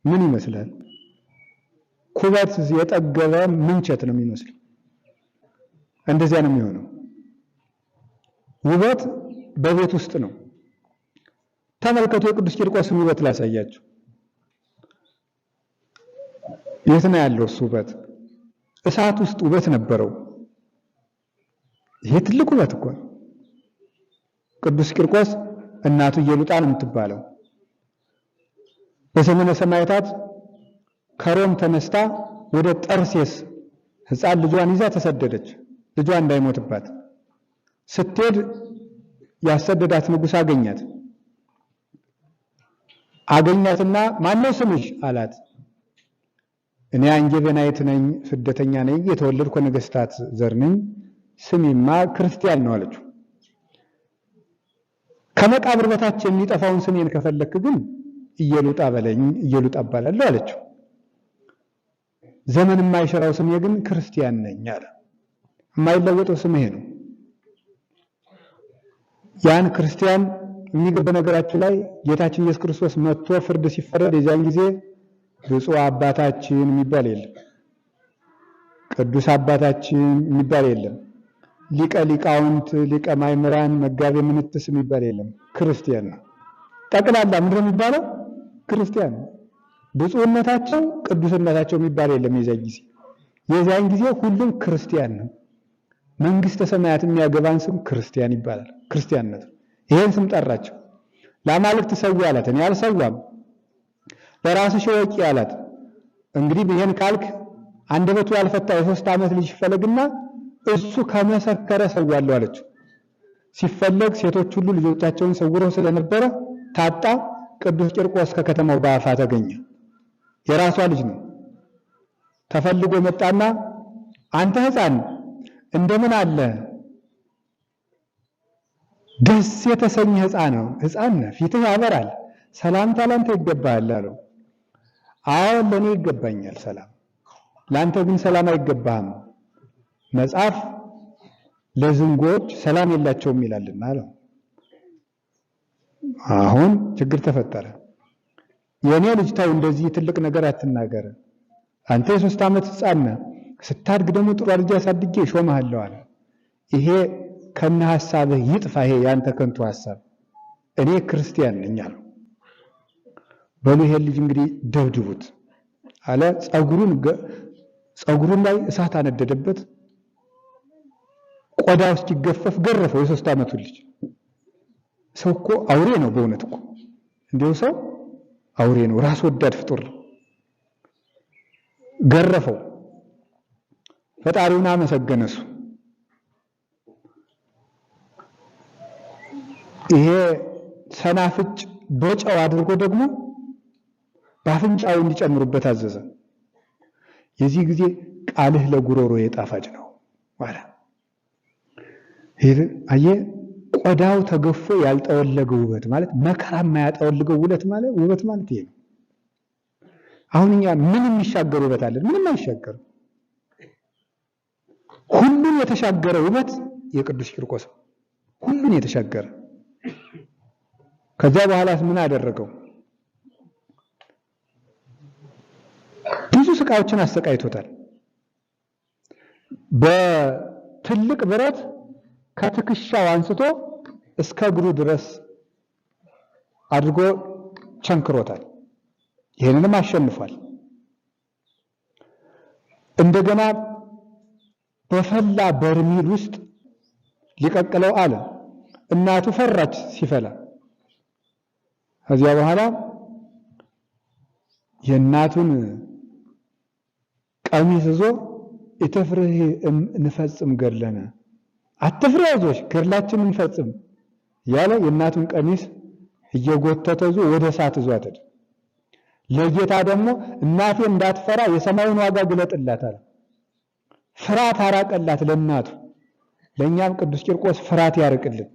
ምን ይመስላል? ኩበት የጠገበ ምንቸት ነው የሚመስለው። እንደዚያ ነው የሚሆነው። ውበት በቤት ውስጥ ነው። ተመልከቱ፣ የቅዱስ ቂርቆስን ውበት ላሳያችሁ። የት ነው ያለው እሱ ውበት? እሳት ውስጥ ውበት ነበረው። ይሄ ትልቅ ውበት እኮ ነው። ቅዱስ ቂርቆስ እናቱ ኢየሉጣ ነው የምትባለው። በዘመነ ሰማዕታት ከሮም ተነስታ ወደ ጠርሴስ ሕፃን ልጇን ይዛ ተሰደደች፣ ልጇ እንዳይሞትባት። ስትሄድ ያሰደዳት ንጉሥ አገኛትና ማነው ስምሽ አላት። እኔ አንጌቬናይት ነኝ፣ ስደተኛ ነኝ፣ የተወለድኩ ነገሥታት ዘር ነኝ፣ ስሜማ ክርስቲያን ነው አለችው። ከመቃብር በታች የሚጠፋውን ስሜን ከፈለክ ግን ኢየሉጣ በለኝ፣ ኢየሉጣ እባላለሁ አለችው። ዘመን የማይሽረው ስሜ ግን ክርስቲያን ነኝ አለ። የማይለወጠው ስም ይሄ ነው። ያን ክርስቲያን የሚገባ ነገራችን ላይ ጌታችን ኢየሱስ ክርስቶስ መጥቶ ፍርድ ሲፈረድ የዚያን ጊዜ ብፁዕ አባታችን የሚባል የለም፣ ቅዱስ አባታችን የሚባል የለም፣ ሊቀ ሊቃውንት፣ ሊቀ ማእምራን፣ መጋቤ ምንትስ የሚባል የለም። ክርስቲያን ነው ጠቅላላ። ምንድን ነው የሚባለው? ክርስቲያን። ብፁዕነታቸው ቅዱስነታቸው የሚባል የለም። የዚያን ጊዜ ሁሉም ክርስቲያን ነው። መንግስተ ሰማያት የሚያገባን ስም ክርስቲያን ይባላል። ክርስቲያንነት ይሄን ስም ጠራቸው። ለአማልክት ሰዊ አላት። እኔ አልሰዋም። ለራስሽ ወቂ አላት። እንግዲህ ይሄን ካልክ አንደበቱ ያልፈታ የ3 ዓመት ልጅ ፈለግና እሱ ከመሰከረ ሰዋለሁ አለችው። ሲፈለግ ሴቶች ሁሉ ልጆቻቸውን ሰውረው ስለነበረ ታጣ። ቅዱስ ቂርቆስ ከከተማው በአፋ ተገኘ። የራሷ ልጅ ነው። ተፈልጎ መጣና አንተ ሕፃን እንደምን አለ ደስ የተሰኘ ሕፃን ነህ፣ ፊትህ ያበራል፣ ሰላምታ ላንተ ይገባሃል አለው። አዎ ለእኔ ይገባኛል ሰላም፣ ላንተ ግን ሰላም አይገባህም፣ መጽሐፍ ለዝንጎች ሰላም የላቸውም ይላልና አለው። አሁን ችግር ተፈጠረ። የእኔ ልጅ ተው እንደዚህ ትልቅ ነገር አትናገር፣ አንተ የ3 ዓመት ሕፃን ነህ፣ ስታድግ ደግሞ ጥሩ አድርጌ አሳድጌ እሾምሃለሁ አለ። ይሄ ከነ ሐሳብህ ይጥፋ፣ ይሄ ያንተ ከንቱ ሐሳብ፣ እኔ ክርስቲያን ነኝ አለው። በሉ ይሄን ልጅ እንግዲህ ደብድቡት አለ። ጸጉሩን ላይ እሳት አነደደበት፣ ቆዳው እስኪገፈፍ ገረፈው። የ3 ዓመቱ ልጅ ሰው እኮ አውሬ ነው በእውነት እኮ እንዲሁ ሰው አውሬ ነው፣ ራስ ወዳድ ፍጡር ነው። ገረፈው። ፈጣሪውን አመሰገነ እሱ። ይሄ ሰናፍጭ በጨው አድርጎ ደግሞ በአፍንጫው እንዲጨምሩበት አዘዘ። የዚህ ጊዜ ቃልህ ለጉሮሮ የጣፋጭ ነው ማለት አየ ቆዳው ተገፎ ያልጠወለገው ውበት ማለት መከራ የማያጠወልገው ውበት ማለት ይሄ ነው። አሁን እኛ ምን የሚሻገር ውበት አለን? ምንም አይሻገር። ሁሉን የተሻገረ ውበት የቅዱስ ቂርቆስ ሁሉን የተሻገረ። ከዛ በኋላስ ምን አደረገው? ብዙ ስቃዮችን አሰቃይቶታል። በትልቅ ብረት ከትከሻው አንስቶ እስከ እግሩ ድረስ አድርጎ ቸንክሮታል። ይህንንም አሸንፏል። እንደገና በፈላ በርሚል ውስጥ ሊቀቅለው አለ። እናቱ ፈራች ሲፈላ። ከዚያ በኋላ የእናቱን ቀሚስ ይዞ ኢትፍርህ እንፈጽም ገድለነ፣ አትፍሪ አይዞሽ ገድላችንን እንፈጽም ያለ የእናቱን ቀሚስ እየጎተተ ይዞ ወደ እሳት ይዟት ሄደ። ለጌታ ደግሞ እናቴ እንዳትፈራ የሰማዩን ዋጋ ግለጥላት አለ። ፍርሃት አራቀላት ለእናቱ። ለእኛም ቅዱስ ቂርቆስ ፍርሃት ያርቅልን።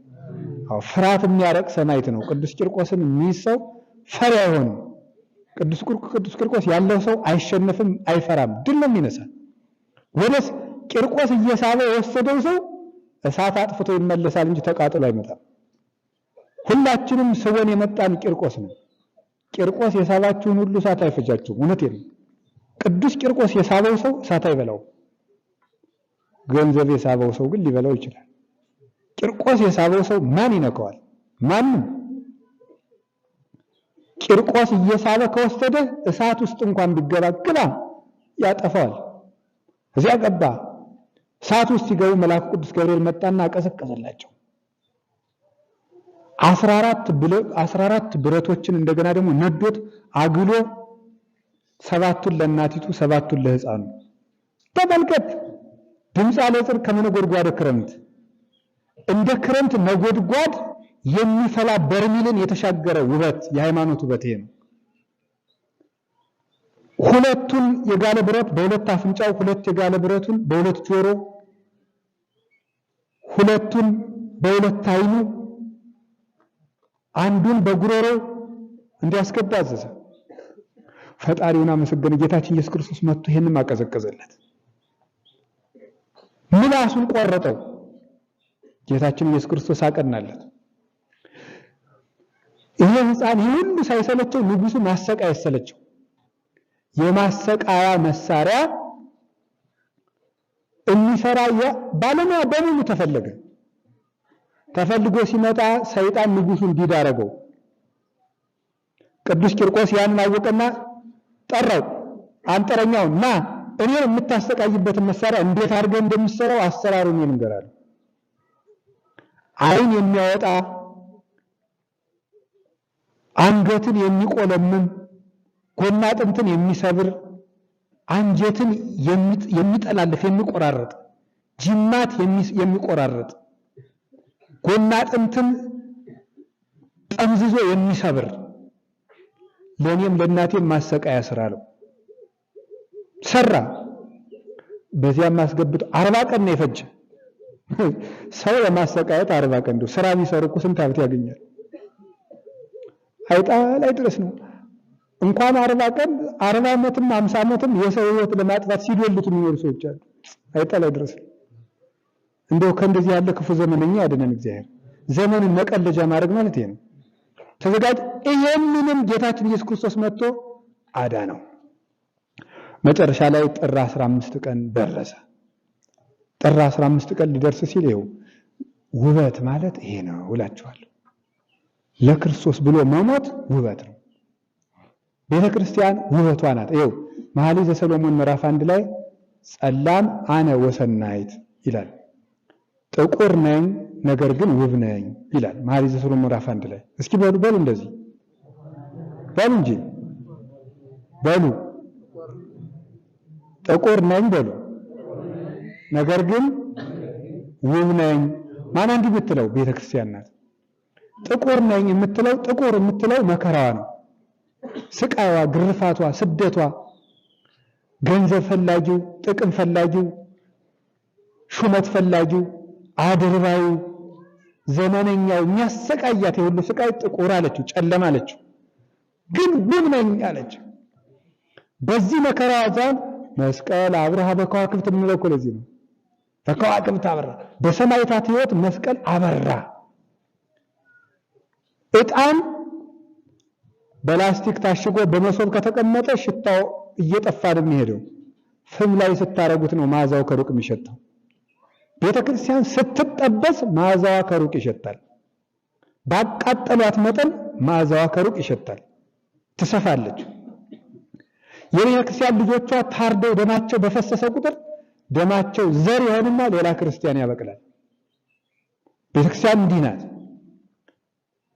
አዎ ፍርሃት የሚያረቅ ሰማዕት ነው። ቅዱስ ቂርቆስን የሚይዝ ሰው ፈሪ አይሆንም። ቅዱስ ቂርቆስ ያለው ሰው አይሸነፍም፣ አይፈራም፣ ድል ነው የሚነሳ። ወደስ ቂርቆስ እየሳበ የወሰደው ሰው እሳት አጥፍቶ ይመለሳል እንጂ ተቃጥሎ አይመጣም። ሁላችንም ስቦን የመጣን ቂርቆስ ነው። ቂርቆስ የሳባችሁን ሁሉ እሳት አይፈጃችሁም። እውነቴን ነው። ቅዱስ ቂርቆስ የሳበው ሰው እሳት አይበላው። ገንዘብ የሳበው ሰው ግን ሊበላው ይችላል። ቂርቆስ የሳበው ሰው ማን ይነካዋል? ማንም። ቂርቆስ እየሳበ ከወሰደ እሳት ውስጥ እንኳን ቢገባ ግባ ያጠፋዋል። እዚያ ገባ። እሳት ውስጥ ሲገቡ መልአኩ ቅዱስ ገብርኤል መጣና አቀሰቀሰላቸው። 14 ብረቶችን እንደገና ደግሞ ነዶት አግሎ 7ቱን ለእናቲቱ 7ቱን ለሕፃኑ። ተመልከት። ድምፅ አለ ጽድቅ ከመነጎድጓደ ክረምት፣ እንደ ክረምት ነጎድጓድ የሚፈላ በርሚልን የተሻገረ ውበት የሃይማኖት ውበት ይሄ ነው። 2ቱን የጋለ ብረት በ2 አፍንጫው፣ 2 የጋለ ብረቱን በ2 ጆሮ፣ 2ቱን በ2 አይኑ፣ አንዱን በጉሮሮ እንዲያስገባ አዘዘ። ፈጣሪውን አመሰገነ። ጌታችን ኢየሱስ ክርስቶስ መጥቶ ይሄንን አቀዘቀዘለት። ምላሱን ቆረጠው። ጌታችን ኢየሱስ ክርስቶስ አቀናለት። ይሄ ሕፃን ይሁን ሳይሰለቸው ንጉሱ ማሰቃየት ሰለቸው። የማሰቃያ መሳሪያ የሚሰራ ባለሙያ በሙሉ ተፈልጎ ሲመጣ ሰይጣን ንጉሱን ዲዳ አደረገው። ቅዱስ ቂርቆስ ያንን አወቀና ጠራው። አንጥረኛውን ና እኔን የምታሰቃይበትን መሳሪያ እንዴት አድርገህ እንደምትሰራው አሰራሩን እንገራለሁ። ዓይን የሚያወጣ አንገትን የሚቆለምም ጎና አጥንትን የሚሰብር አንጀትን የሚጠላልፍ የሚቆራረጥ ጅማት የሚቆራረጥ ጎና አጥንትን ጠምዝዞ የሚሰብር ለእኔም ለእናቴም ማሰቃያ ስራ ነው። ሰራ። በዚያም አስገብቶ 40 ቀን ነው የፈጀ። ሰው ለማሰቃየት 40 ቀን እንደው ስራ ቢሰሩ እኮ ስንት ሀብት ያገኛል? አይጣ ላይ ድረስ ነው። እንኳን 40 ቀን 40 ዓመትም 50 ዓመትም የሰው ህይወት ለማጥፋት ሲዶልቱ የሚኖሩ ሰዎች አሉ። አይጣ ላይ ድረስ ነው። እንደው ከእንደዚህ ያለ ክፉ ዘመንኛ ያድነን እግዚአብሔር። ዘመንን መቀለጃ ማድረግ ማለት ይሄ ነው። ተዘጋጅ። ይሄንንም ጌታችን ኢየሱስ ክርስቶስ መጥቶ አዳነው። መጨረሻ ላይ ጥር 15 ቀን ደረሰ። ጥር 15 ቀን ሊደርስ ሲል ይኸው ውበት ማለት ይሄ ነው እላችኋለሁ። ለክርስቶስ ብሎ መሞት ውበት ነው። ቤተ ክርስቲያን ውበቷ ናት። ይኸው መኃልየ ዘሰሎሞን ምዕራፍ 1 ላይ ጸላም አነ ወሰናይት ይላል። ጥቁር ነኝ ነገር ግን ውብ ነኝ ይላል መኃልየ ዘሰሎሞን ምዕራፍ 1 ላይ። እስኪ በሉ እንደዚህ በሉ እንጂ በሉ። ጥቁር ነኝ በሉ ነገር ግን ውብ ነኝ። ማን እንዲህ ብትለው? ቤተ ክርስቲያን ናት። ጥቁር ነኝ የምትለው ጥቁር የምትለው መከራዋ ነው። ስቃይዋ፣ ግርፋቷ፣ ስደቷ፣ ገንዘብ ፈላጊው፣ ጥቅም ፈላጊው፣ ሹመት ፈላጊው፣ አድርባዩ፣ ዘመነኛው የሚያሰቃያት የሁሉ ስቃይ ጥቁር አለችው፣ ጨለማ አለችው። ግን ውብ ነኝ አለች። በዚህ መከራ ዛን መስቀል አብርሃ በከዋክብት የምንለው እኮ ለዚህ ነው። በከዋክብት አበራ። በሰማዕታት ሕይወት መስቀል አበራ። ዕጣን በላስቲክ ታሽጎ በመሶብ ከተቀመጠ ሽታው እየጠፋ ነው የሚሄደው። ፍም ላይ ስታረጉት ነው መዓዛው ከሩቅ የሚሸተው። ቤተ ክርስቲያን ስትጠበስ መዓዛዋ ከሩቅ ይሸታል። ባቃጠሏት መጠን መዓዛዋ ከሩቅ ይሸታል፣ ትሰፋለች። የቤተ ክርስቲያን ልጆቿ ታርደው ደማቸው በፈሰሰ ቁጥር ደማቸው ዘር ይሆንና ሌላ ክርስቲያን ያበቅላል። ቤተ ክርስቲያን እንዲህ ናት።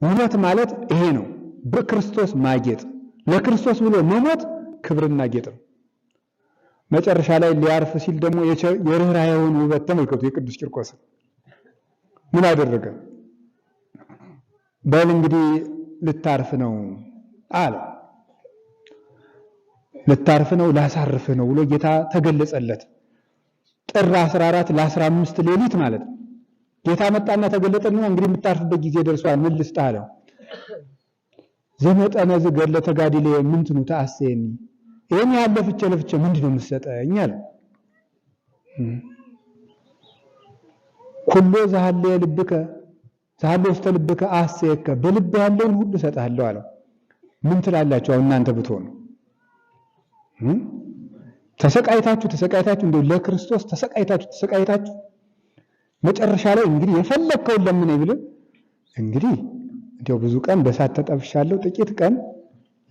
ውበት ማለት ይሄ ነው። በክርስቶስ ማጌጥ፣ ለክርስቶስ ብሎ መሞት ክብርና ጌጥ ነው። መጨረሻ ላይ ሊያርፍ ሲል ደግሞ የርኅራኄውን ውበት ተመልከቱ። የቅዱስ ቂርቆስ ምን አደረገ? በል እንግዲህ ልታርፍ ነው አለ። ልታርፍ ነው ላሳርፍህ ነው ብሎ ጌታ ተገለጸለት። ጥር 14 ለ15 ሌሊት ማለት ነው። ጌታ መጣና ተገለጠና እንግዲህ የምታርፍበት ጊዜ ደርሷል፣ ምን ልስጥህ አለው። ዘመጠነ ዝገድለ ተጋድሌ ምንትኑ ተአሴኒ፣ ይሄን ያለ ለፍቼ ምንድነው የምትሰጠኝ አለ። ኩሎ ዘሃለ ልብከ ዘሃለ ውስተ ልብከ አሴከ፣ በልብ ያለውን ሁሉ እሰጥሃለሁ አለው። ምን ትላላችሁ አሁን እናንተ ብትሆኑ? ተሰቃይታችሁ እንደው ለክርስቶስ ተሰቃይታችሁ መጨረሻ ላይ እንግዲህ የፈለከውን ለምነኝ ብለ እንግዲህ እንዲያው ብዙ ቀን በሳት ተጠብሻለሁ፣ ጥቂት ቀን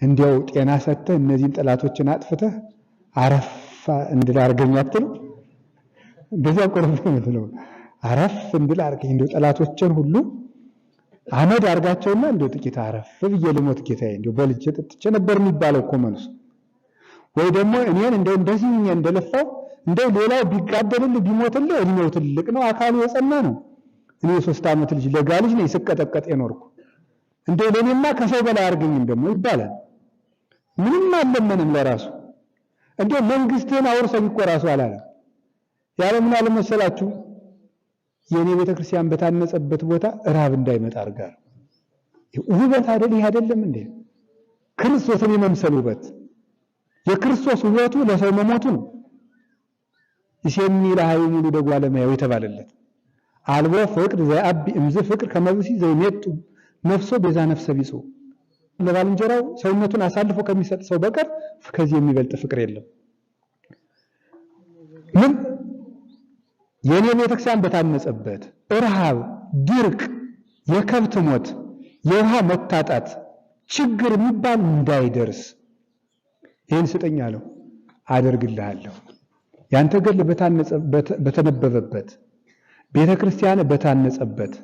እንዲያው ጤና ሰጥተህ እነዚህን ጠላቶችን አጥፍተህ አረፍ እንድል አድርገኝ አትሉ? እንደዚያ ቆርብ ነው። አረፍ እንድል አድርገኝ እንደው ጠላቶችን ሁሉ አመድ አድርጋቸውና እንደው ጥቂት አረፍ ብዬ ልሞት ጌታዬ፣ እንደው በልቼ ጠጥቼ ነበር የሚባለው እኮ መልሱ። ወይ ደግሞ እኔን እንደው እንደዚህ እንደለፋው እንደው ሌላው ቢጋደልልህ ቢሞትልህ እድሜው ትልቅ ነው፣ አካሉ የጸና ነው። እኔ 3 ዓመት ልጅ ለጋ ልጅ ነኝ ስቀጠቀጥ የኖርኩ፣ እንደው ለኔማ ከሰው በላይ አድርገኝም ደግሞ ይባላል። ምንም አልለመንም ለራሱ። እንደው መንግስትህን አውርሰኝ እኮ ራሱ አላለም። ያለ ምን አለ መሰላችሁ? የኔ ቤተክርስቲያን በታነጸበት ቦታ ራብ እንዳይመጣ አድርጋለሁ። ውበት አይደል? ይሄ አይደለም እንዴ ክርስቶስን የመምሰል ውበት? የክርስቶስ ውበቱ ለሰው መሞቱ ነው። ይሴኒ ለሃይ ሙሉ ደጓ ለማየው የተባለለት አልቦ ፍቅር ዘአቢ እምዝ ፍቅር ከመብሲ ዘይሜጡ ነፍሶ ቤዛ ነፍሰ ቢጹ፣ ለባልንጀራው ሰውነቱን አሳልፎ ከሚሰጥ ሰው በቀር ከዚህ የሚበልጥ ፍቅር የለም። ምን የኔ ቤተክርስቲያን በታነጸበት ረሃብ፣ ድርቅ፣ የከብት ሞት፣ የውሃ መታጣት፣ ችግር የሚባል እንዳይደርስ ይህን ስጠኝ አለው። አደርግልሃለሁ። ያንተ ገድል በተነበበበት፣ ቤተ ክርስቲያን በታነጸበት፣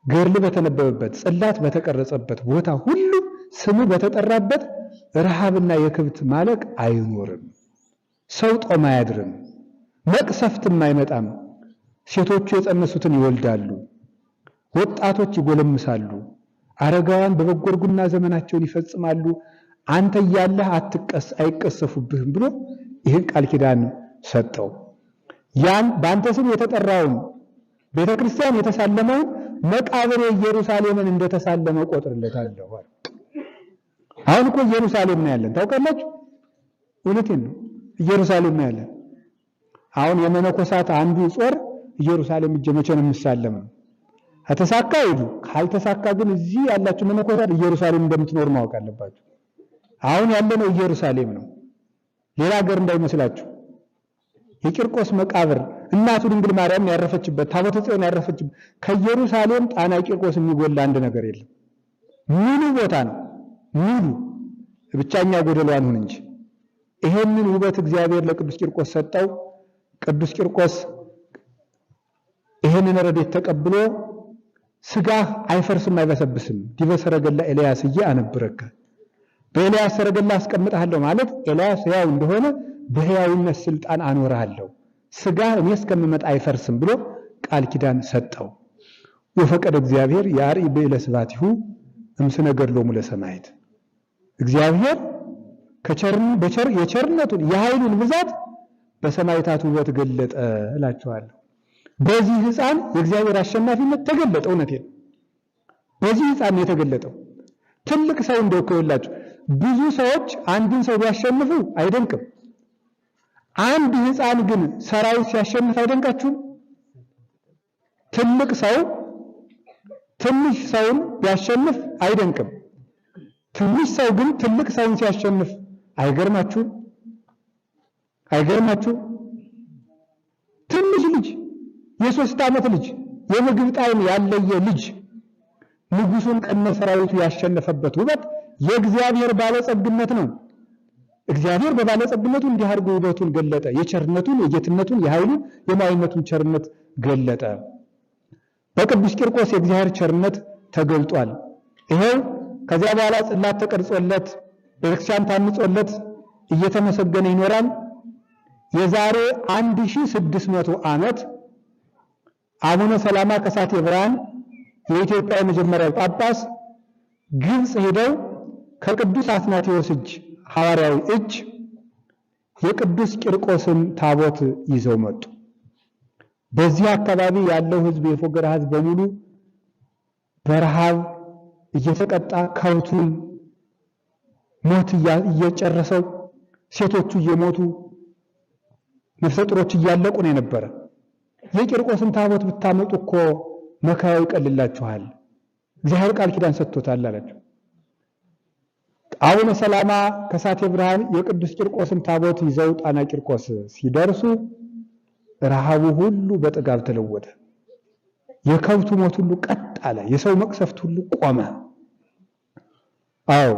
ገድል በተነበበበት፣ ጽላት በተቀረጸበት ቦታ ሁሉ ስሙ በተጠራበት ረሃብና የከብት ማለቅ አይኖርም። ሰው ጦም አያድርም። መቅሰፍትም አይመጣም። ሴቶቹ የጸነሱትን ይወልዳሉ፣ ወጣቶች ይጎለምሳሉ፣ አረጋውያን በበጎ እርግና ዘመናቸውን ይፈጽማሉ። አንተ እያለህ አይቀሰፉብህም ብሎ ይህን ቃል ኪዳን ሰጠው። ያን በአንተ ስም የተጠራውን ቤተክርስቲያን የተሳለመውን መቃብር ኢየሩሳሌምን እንደተሳለመ ቆጥርለታለሁ። አሁን እኮ ኢየሩሳሌም ነው ያለን ታውቃላችሁ። እውነቴን ነው ኢየሩሳሌም ነው ያለን። አሁን የመነኮሳት አንዱ ጾር ኢየሩሳሌም እጀ መቼ ነው የምሳለም ነው። ከተሳካ ሂዱ፣ ካልተሳካ ግን እዚህ ያላችሁ መነኮሳት ኢየሩሳሌም እንደምትኖር ማወቅ አለባችሁ። አሁን ያለነው ኢየሩሳሌም ነው፣ ሌላ ሀገር እንዳይመስላችሁ። የቂርቆስ መቃብር እናቱ ድንግል ማርያም ያረፈችበት ታቦተ ጽዮን ያረፈችበት ከኢየሩሳሌም ጣና ቂርቆስ የሚጎላ አንድ ነገር የለም። ሙሉ ቦታ ነው ሙሉ። ብቻኛ ጎደሏን ሁን እንጂ ይሄንን ውበት እግዚአብሔር ለቅዱስ ቂርቆስ ሰጠው። ቅዱስ ቂርቆስ ይሄንን ረድኤት ተቀብሎ ስጋህ አይፈርስም አይበሰብስም ዲበ ሰረገላ ኤልያስ አነብረከ በኤልያስ ሰረገላ አስቀምጣለሁ ማለት ኤልያስ ሕያው እንደሆነ በሕያውነት ስልጣን አኖርሃለሁ፣ ስጋህ እኔ እስከምመጣ አይፈርስም ብሎ ቃል ኪዳን ሰጠው። ወፈቀደ እግዚአብሔር ያርኢ ብእለ ስብሐቲሁ እምስነ ገድሎሙ ለሰማዕት። እግዚአብሔር የቸርነቱን የኃይሉን ብዛት በሰማዕታት ውበት ገለጠ እላቸዋለሁ። በዚህ ሕፃን የእግዚአብሔር አሸናፊነት ተገለጠ። እውነቴን በዚህ ሕፃን ነው የተገለጠው። ትልቅ ሰው እንደው ከወላችሁ ብዙ ሰዎች አንድን ሰው ቢያሸንፉ አይደንቅም። አንድ ሕፃን ግን ሰራዊት ሲያሸንፍ አይደንቃችሁም? ትልቅ ሰው ትንሽ ሰውን ቢያሸንፍ አይደንቅም። ትንሽ ሰው ግን ትልቅ ሰውን ሲያሸንፍ አይገርማችሁም? አይገርማችሁም? ትንሽ ልጅ የ3 ዓመት ልጅ የምግብ ጣዕም ያለየ ልጅ ንጉሱን ከነ ሰራዊቱ ያሸነፈበት ውበት የእግዚአብሔር ባለጸግነት ነው። እግዚአብሔር በባለጸግነቱ እንዲህ አድርጎ ውበቱን ገለጠ። የቸርነቱን፣ የጌትነቱን፣ የኃይሉን፣ የማይነቱን ቸርነት ገለጠ። በቅዱስ ቂርቆስ የእግዚአብሔር ቸርነት ተገልጧል። ይሄው ከዚያ በኋላ ጽላት ተቀርጾለት ቤተክርስቲያን ታንጾለት እየተመሰገነ ይኖራል። የዛሬ 1600 ዓመት አቡነ ሰላማ ከሳቴ ብርሃን የኢትዮጵያ የመጀመሪያው ጳጳስ ግብጽ ሄደው ከቅዱስ አትናቴዎስ እጅ ሐዋርያዊ እጅ የቅዱስ ቂርቆስን ታቦት ይዘው መጡ። በዚህ አካባቢ ያለው ሕዝብ የፎገራ ሕዝብ በሙሉ በረሃብ እየተቀጣ ከብቱን ሞት እየጨረሰው ሴቶቹ እየሞቱ ነፍሰ ጡሮች እያለቁ ነው የነበረ። የቂርቆስን ታቦት ብታመጡ እኮ መከራው ይቀልላችኋል፣ እግዚአብሔር ቃል ኪዳን ሰጥቶታል አላቸው። አቡነ ሰላማ ከሳቴ ብርሃን የቅዱስ ቂርቆስን ታቦት ይዘው ጣና ቂርቆስ ሲደርሱ ረሃቡ ሁሉ በጥጋብ ተለወጠ። የከብቱ ሞት ሁሉ ቀጥ አለ። የሰው መቅሰፍት ሁሉ ቆመ። አዎ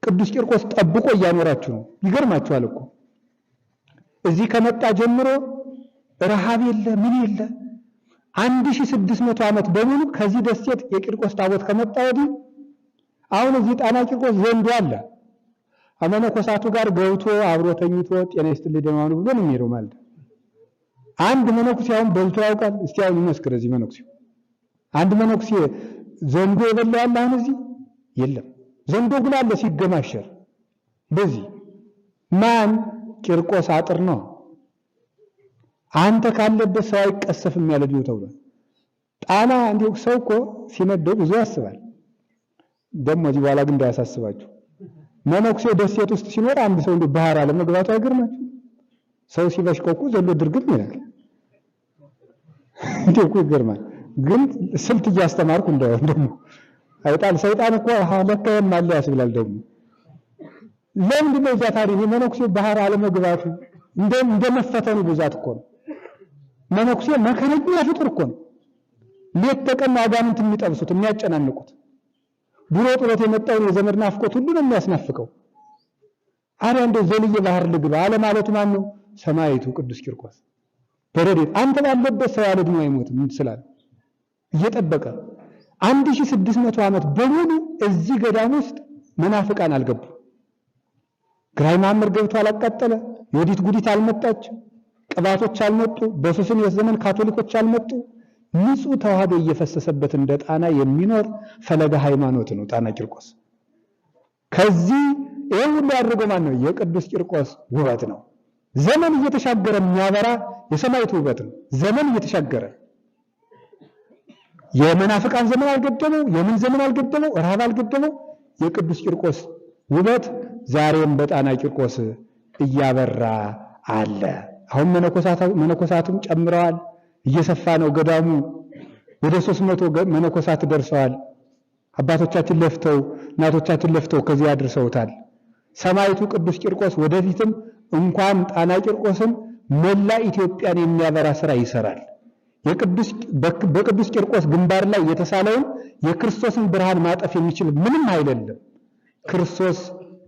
ቅዱስ ቂርቆስ ጠብቆ እያኖራችሁ ነው። ይገርማችኋል እኮ እዚህ ከመጣ ጀምሮ ረሃብ የለ ምን የለ 1600 ዓመት በሙሉ ከዚህ ደሴት የቂርቆስ ታቦት ከመጣ ወዲህ አሁን እዚህ ጣና ቂርቆስ ዘንዶ አለ። ከመነኮሳቱ ጋር ገብቶ አብሮ ተኝቶ ጤና ይስጥልኝ ደህና ሁኑ ብሎ ነው የሚሄደው ማለት። አንድ መነኩሴ አሁን በልቶ ያውቃል? እስቲ አሁን ይመስክር እዚህ መነኩሴ። አንድ መነኩሴ ዘንዶ የበላ ያለ አሁን እዚህ የለም። ዘንዶ ግን አለ ሲገማሸር። በዚህ ማን ቂርቆስ አጥር ነው። አንተ ካለበት ሰው አይቀሰፍም ያለ ዲው ተብሏል። ጣና እንዲሁ ሰው እኮ ሲነደው ብዙ ያስባል። ደግሞ እዚህ በኋላ ግን እንዳያሳስባችሁ መነኩሴ ደሴት ውስጥ ሲኖር አንድ ሰው እንደ ባህር አለ መግባቱ አይገርማችሁ? ሰው ሲበሽቀው እኮ ዘሎ ድርግም ይላል። እንዴው እኮ ይገርማል። ግን ስልት እያስተማርኩ እንዳይሆን ደግሞ አይጣል ሰይጣን እኮ ለካየም ማለ ያስብላል። ደግሞ ለምንድን ነው እዛ ታዲያ መነኩሴ ባህር አለ መግባቱ እንደመፈተኑ ብዛት እኮ ነው። መነኩሴ መከረኛ ፍጡር እኮ ነው። ሌት ተቀን አጋንንት የሚጠብሱት የሚያጨናንቁት ድሮ ጥሎት የመጣውን የዘመድ ናፍቆት ሁሉ ነው የሚያስናፍቀው። አሪያ እንደው ዘልዬ ባህር ልግባ አለ ማለቱ ማን ነው? ሰማዕቱ ቅዱስ ቂርቆስ በረድኤት አንተ ባለበት ሰው ያለ ድኖ አይሞትም ስላለ እየጠበቀ 1600 ዓመት በሙሉ እዚህ ገዳም ውስጥ መናፍቃን አልገቡ። ግራኝ ማመር ገብቶ አላቃጠለ፣ የወዲት ጉዲት አልመጣች፣ ቅባቶች አልመጡ፣ በሱስንዮስ ዘመን ካቶሊኮች አልመጡ። ንጹህ ተዋህዶ እየፈሰሰበት እንደ ጣና የሚኖር ፈለገ ሃይማኖት ነው ጣና ቂርቆስ። ከዚህ ይሄ ሁሉ ያደረገው ማን ነው? የቅዱስ ቂርቆስ ውበት ነው። ዘመን እየተሻገረ የሚያበራ የሰማዕቱ ውበት ነው። ዘመን እየተሻገረ የመናፍቃን ዘመን አልገደበው፣ የምን ዘመን አልገደበው፣ ረሃብ አልገደበው። የቅዱስ ቂርቆስ ውበት ዛሬም በጣና ቂርቆስ እያበራ አለ። አሁን መነኮሳቱም ጨምረዋል፣ እየሰፋ ነው ገዳሙ። ወደ 300 መነኮሳት ደርሰዋል። አባቶቻችን ለፍተው እናቶቻችን ለፍተው ከዚህ አድርሰውታል። ሰማዕቱ ቅዱስ ቂርቆስ ወደፊትም እንኳን ጣና ቂርቆስን መላ ኢትዮጵያን የሚያበራ ስራ ይሰራል። በቅዱስ ቂርቆስ ግንባር ላይ የተሳለውን የክርስቶስን ብርሃን ማጠፍ የሚችል ምንም ኃይል የለም። ክርስቶስ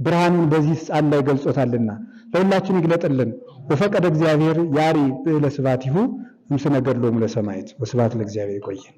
ብርሃኑን በዚህ ሕፃን ላይ ገልጾታልና ለሁላችን ይግለጥልን። ወፈቀደ እግዚአብሔር ያሪ ብዕለ ስብሐቲሁ እምስነ ገድሎሙ ለሰማዕት። ወስብሐት ለእግዚአብሔር። ይቆየን።